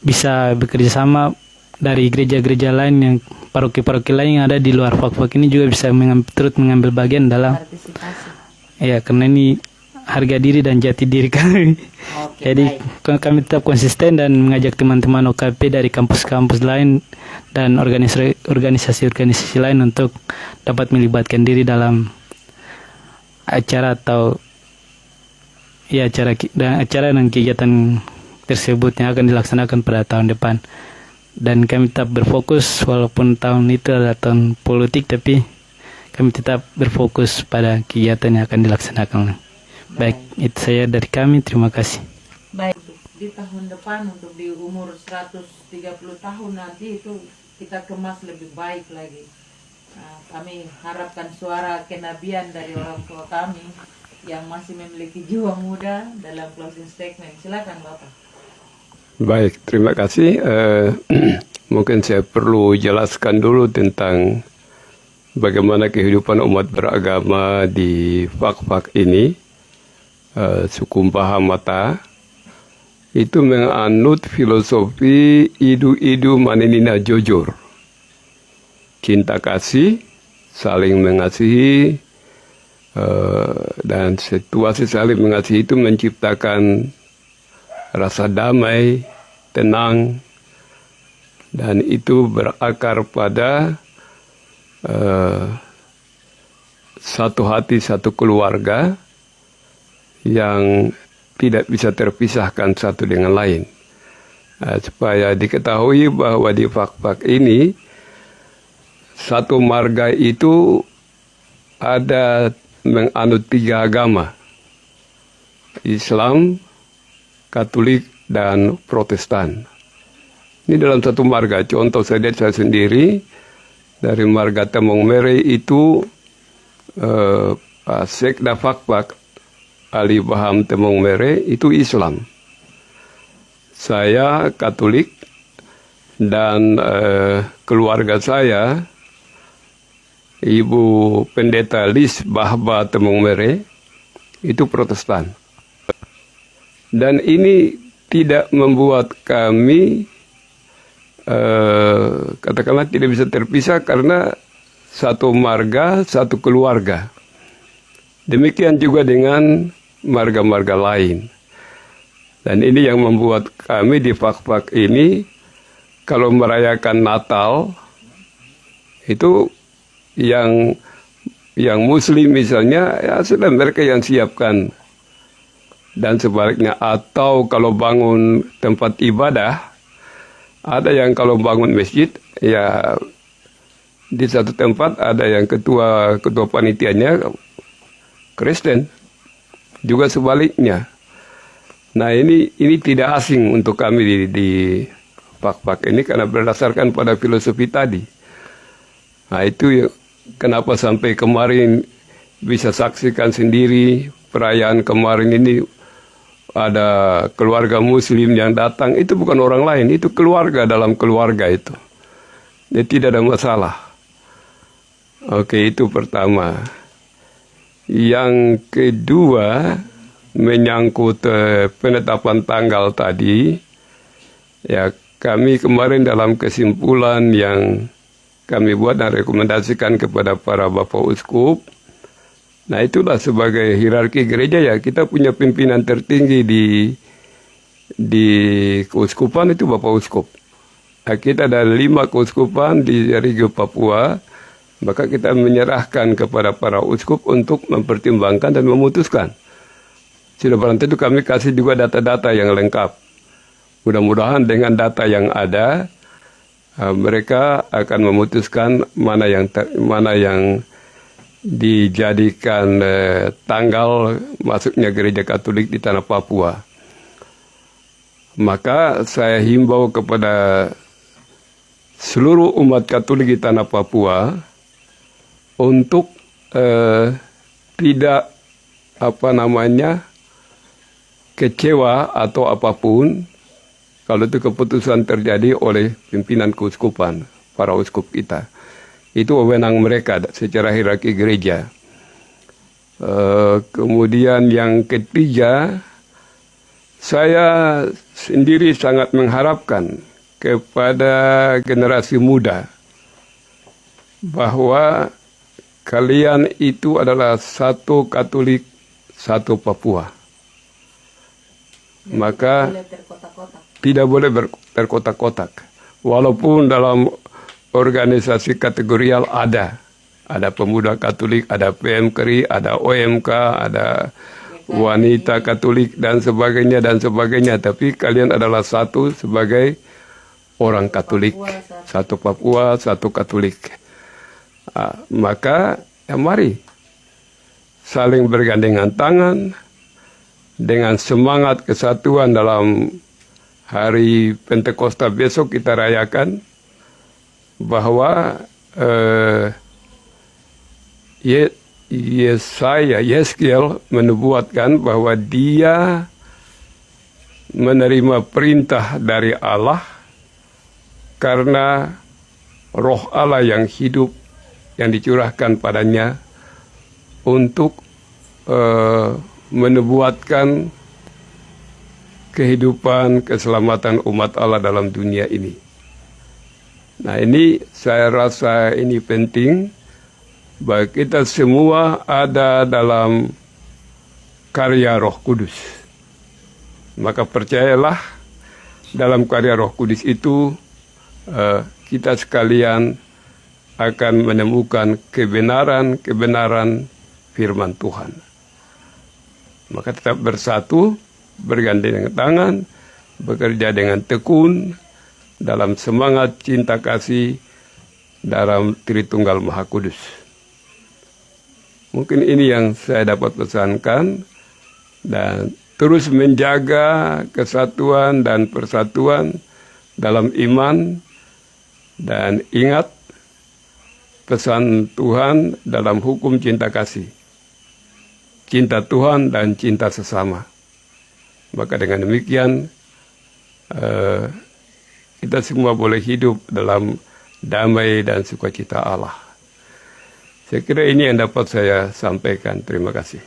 bisa bekerja sama dari gereja-gereja lain, yang paroki-paroki lain yang ada di luar Fakfak ini juga bisa turut mengambil bagian dalam Partisipasi. ya, karena ini harga diri dan jati diri kami. Oke, Jadi kami tetap konsisten dan mengajak teman-teman OKP dari kampus-kampus lain dan organisasi-organisasi lain untuk dapat melibatkan diri dalam acara atau acara dan kegiatan tersebut yang akan dilaksanakan pada tahun depan. Dan kami tetap berfokus, walaupun tahun itu adalah tahun politik, tapi kami tetap berfokus pada kegiatan yang akan dilaksanakan. Baik, itu saya dari kami. Terima kasih. Baik, di tahun depan untuk di umur 130 tahun nanti itu kita kemas lebih baik lagi. Kami harapkan suara kenabian dari orang tua kami yang masih memiliki jiwa muda dalam closing statement. Silakan Bapak. Baik, terima kasih. Mungkin saya perlu jelaskan dulu tentang bagaimana kehidupan umat beragama di Fak-Fak ini. Suku Bahamata itu menganut filosofi idu-idu manenina jujur. Cinta kasih, saling mengasihi, dan situasi saling mengasihi itu menciptakan rasa damai, tenang, dan itu berakar pada satu hati, satu keluarga yang tidak bisa terpisahkan satu dengan lain. Supaya diketahui bahwa di Fak-Fak ini, satu marga itu ada menganut 3 agama. Islam, Katolik, dan Protestan. Ini dalam satu marga. Contoh saya lihat saya sendiri, dari marga Temong Mere itu, Sekda Fak-Fak, Ali Baham Temong Mere itu Islam. Saya Katolik dan keluarga saya, Ibu Pendeta Lis Bahba Temong Mere itu Protestan. Dan ini tidak membuat kami katakanlah tidak bisa terpisah karena satu marga, satu keluarga. Demikian juga dengan marga-marga lain. Dan ini yang membuat kami di Fak-Fak ini, kalau merayakan Natal, itu yang Muslim misalnya, ya sudah mereka yang siapkan. Dan sebaliknya, atau kalau bangun tempat ibadah, ada yang kalau bangun masjid, ya di satu tempat ada yang ketua panitianya Kristen. Juga sebaliknya. Nah ini tidak asing untuk kami di Fak-Fak ini karena berdasarkan pada filosofi tadi. Nah itu kenapa sampai kemarin bisa saksikan sendiri perayaan kemarin ini ada keluarga Muslim yang datang. Itu bukan orang lain, itu keluarga dalam keluarga itu. Jadi tidak ada masalah. Oke, itu pertama. Yang kedua, menyangkut penetapan tanggal tadi, ya kami kemarin dalam kesimpulan yang kami buat dan rekomendasikan kepada para Bapak Uskup, nah itulah sebagai hierarki gereja ya, kita punya pimpinan tertinggi di keuskupan itu Bapak Uskup. Nah, kita ada 5 keuskupan di Regio Papua. Maka kita menyerahkan kepada para uskup untuk mempertimbangkan dan memutuskan. Sudah barang tentu kami kasih juga data-data yang lengkap. Mudah-mudahan dengan data yang ada, mereka akan memutuskan mana yang dijadikan tanggal masuknya gereja Katolik di tanah Papua. Maka saya himbau kepada seluruh umat Katolik di tanah Papua untuk tidak kecewa atau apapun kalau itu keputusan terjadi oleh pimpinan keuskupan, para uskup kita. Itu wewenang mereka secara hierarki gereja. Kemudian yang ketiga, saya sendiri sangat mengharapkan kepada generasi muda bahwa kalian itu adalah satu Katolik, satu Papua. Maka tidak boleh terkotak-kotak. Walaupun dalam organisasi kategorial ada pemuda Katolik, ada PMKRI, ada OMK, ada wanita Katolik dan sebagainya. Tapi kalian adalah satu sebagai orang Katolik, satu Papua, satu Katolik. Maka mari saling bergandengan tangan dengan semangat kesatuan dalam hari Pentakosta besok kita rayakan bahwa Yeskiel menubuatkan bahwa dia menerima perintah dari Allah karena roh Allah yang hidup yang dicurahkan padanya untuk menubuatkan kehidupan, keselamatan umat Allah dalam dunia ini. Nah, ini saya rasa ini penting bahwa kita semua ada dalam karya Roh Kudus. Maka percayalah dalam karya Roh Kudus itu kita sekalian akan menemukan kebenaran firman Tuhan. Maka tetap bersatu, bergandengan tangan, bekerja dengan tekun dalam semangat cinta kasih dalam Tritunggal Maha Kudus. Mungkin ini yang saya dapat pesankan, dan terus menjaga kesatuan dan persatuan dalam iman, dan ingat pesan Tuhan dalam hukum cinta kasih. Cinta Tuhan dan cinta sesama. Maka dengan demikian kita semua boleh hidup dalam damai dan sukacita Allah. Saya kira ini yang dapat saya sampaikan. Terima kasih.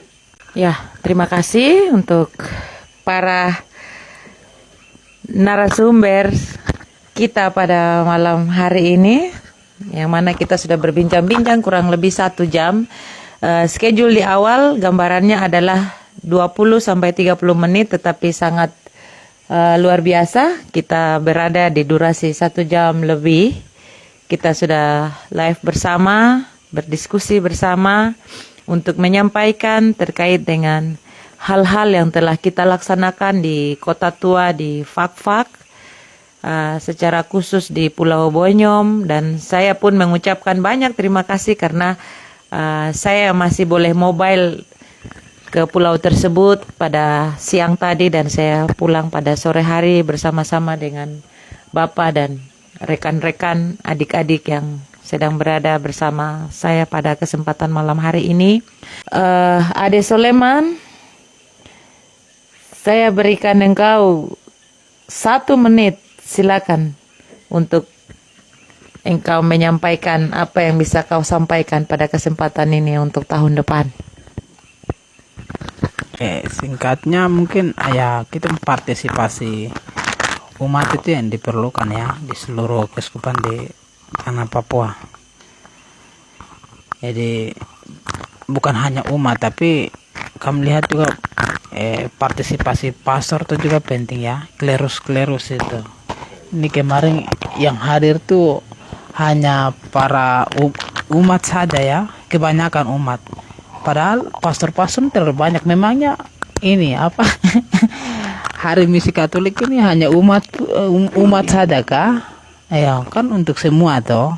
Ya, terima kasih untuk para narasumber kita pada malam hari ini, yang mana kita sudah berbincang-bincang kurang lebih 1 jam. Schedule di awal gambarannya adalah 20-30 menit, tetapi sangat luar biasa. Kita berada di durasi 1 jam lebih. Kita sudah live bersama, berdiskusi bersama untuk menyampaikan terkait dengan hal-hal yang telah kita laksanakan di Kota Tua, di Fak-Fak, secara khusus di Pulau Bonyom. Dan saya pun mengucapkan banyak terima kasih karena saya masih boleh mobile ke pulau tersebut pada siang tadi, dan saya pulang pada sore hari bersama-sama dengan Bapak dan rekan-rekan adik-adik yang sedang berada bersama saya pada kesempatan malam hari ini. Ade Soleman, saya berikan engkau 1 menit, silakan untuk engkau menyampaikan apa yang bisa kau sampaikan pada kesempatan ini untuk tahun depan. Singkatnya mungkin ya kita partisipasi umat itu yang diperlukan ya di seluruh keuskupan di tanah Papua. Jadi bukan hanya umat, tapi kami lihat juga partisipasi pastor itu juga penting ya, klerus itu. Ini kemarin yang hadir tuh hanya para umat saja ya, kebanyakan umat. Padahal pastor-pastor terlalu banyak. Memangnya ini apa? Hari Misi Katolik ini hanya umat saja kah? Ya kan untuk semua toh.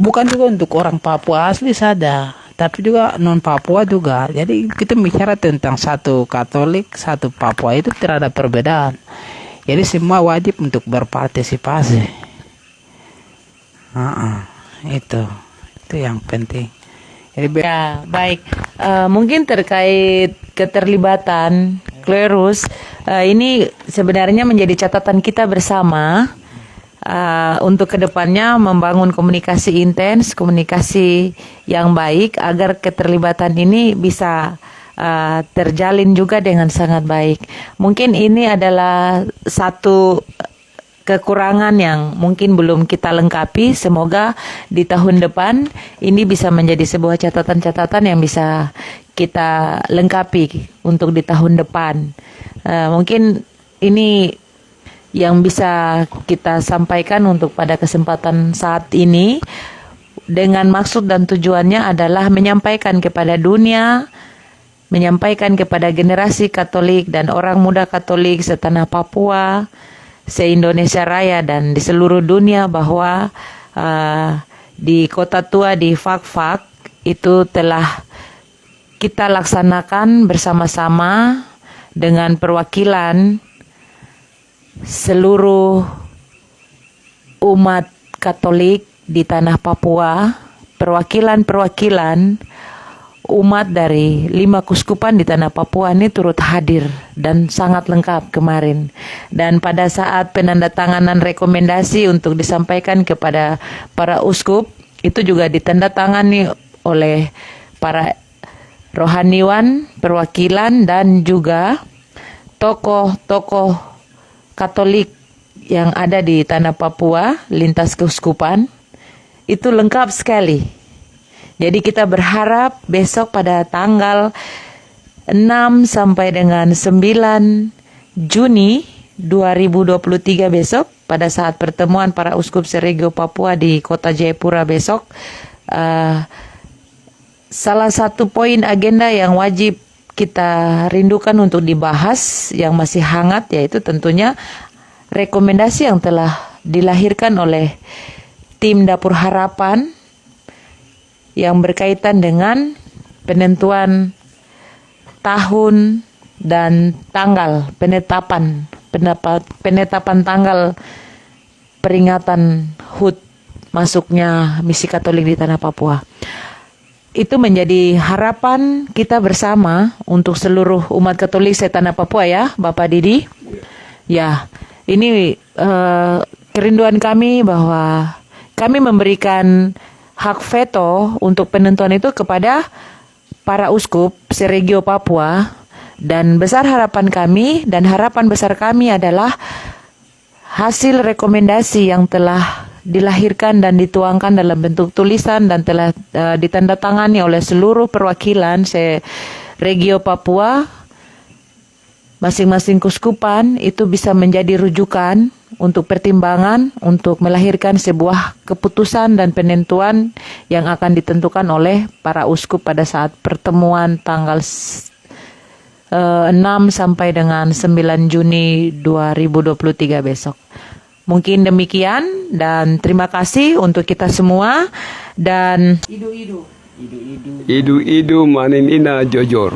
Bukan juga untuk orang Papua asli saja, tapi juga non Papua juga. Jadi kita bicara tentang satu Katolik, satu Papua, itu tidak ada perbedaan. Jadi semua wajib untuk berpartisipasi. Itu yang penting. Jadi Ya, baik. Mungkin terkait keterlibatan klerus, ini sebenarnya menjadi catatan kita bersama untuk kedepannya membangun komunikasi intens, komunikasi yang baik agar keterlibatan ini bisa terjalin juga dengan sangat baik. Mungkin ini adalah satu kekurangan yang mungkin belum kita lengkapi. Semoga di tahun depan ini bisa menjadi sebuah catatan-catatan yang bisa kita lengkapi untuk di tahun depan. Mungkin ini yang bisa kita sampaikan untuk pada kesempatan saat ini, dengan maksud dan tujuannya adalah menyampaikan kepada dunia, menyampaikan kepada generasi Katolik dan orang muda Katolik setanah Papua, se-Indonesia Raya dan di seluruh dunia bahwa di Kota Tua, di Fak-Fak itu telah kita laksanakan bersama-sama dengan perwakilan seluruh umat Katolik di tanah Papua perwakilan-perwakilan umat dari 5 kuskupan di tanah Papua ini turut hadir dan sangat lengkap kemarin. Dan pada saat penandatanganan rekomendasi untuk disampaikan kepada para uskup, itu juga ditandatangani oleh para rohaniwan, perwakilan, dan juga tokoh-tokoh Katolik yang ada di tanah Papua, lintas keuskupan. Itu lengkap sekali. Jadi kita berharap besok pada tanggal 6 sampai dengan 9 Juni 2023 besok, pada saat pertemuan para uskup seregio Papua di kota Jayapura besok, salah satu poin agenda yang wajib kita rindukan untuk dibahas yang masih hangat, yaitu tentunya rekomendasi yang telah dilahirkan oleh tim Dapur Harapan yang berkaitan dengan penentuan tahun dan tanggal penetapan tanggal peringatan HUT masuknya misi Katolik di tanah Papua. Itu menjadi harapan kita bersama untuk seluruh umat Katolik setanah Papua, ya, Bapak Didi. Ya, ini kerinduan kami bahwa kami memberikan hak veto untuk penentuan itu kepada para uskup seregio Papua, dan besar harapan kami dan harapan besar kami adalah hasil rekomendasi yang telah dilahirkan dan dituangkan dalam bentuk tulisan dan telah ditandatangani oleh seluruh perwakilan seregio Papua, masing-masing kuskupan, itu bisa menjadi rujukan untuk pertimbangan untuk melahirkan sebuah keputusan dan penentuan yang akan ditentukan oleh para uskup pada saat pertemuan tanggal 6 sampai dengan 9 Juni 2023 besok. Mungkin demikian, dan terima kasih untuk kita semua, dan Idu manin ina jojor.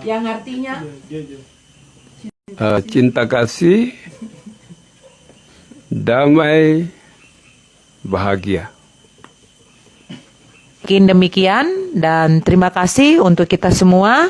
yang artinya Cinta kasih, damai, bahagia. mungkin demikian, dan terima kasih untuk kita semua.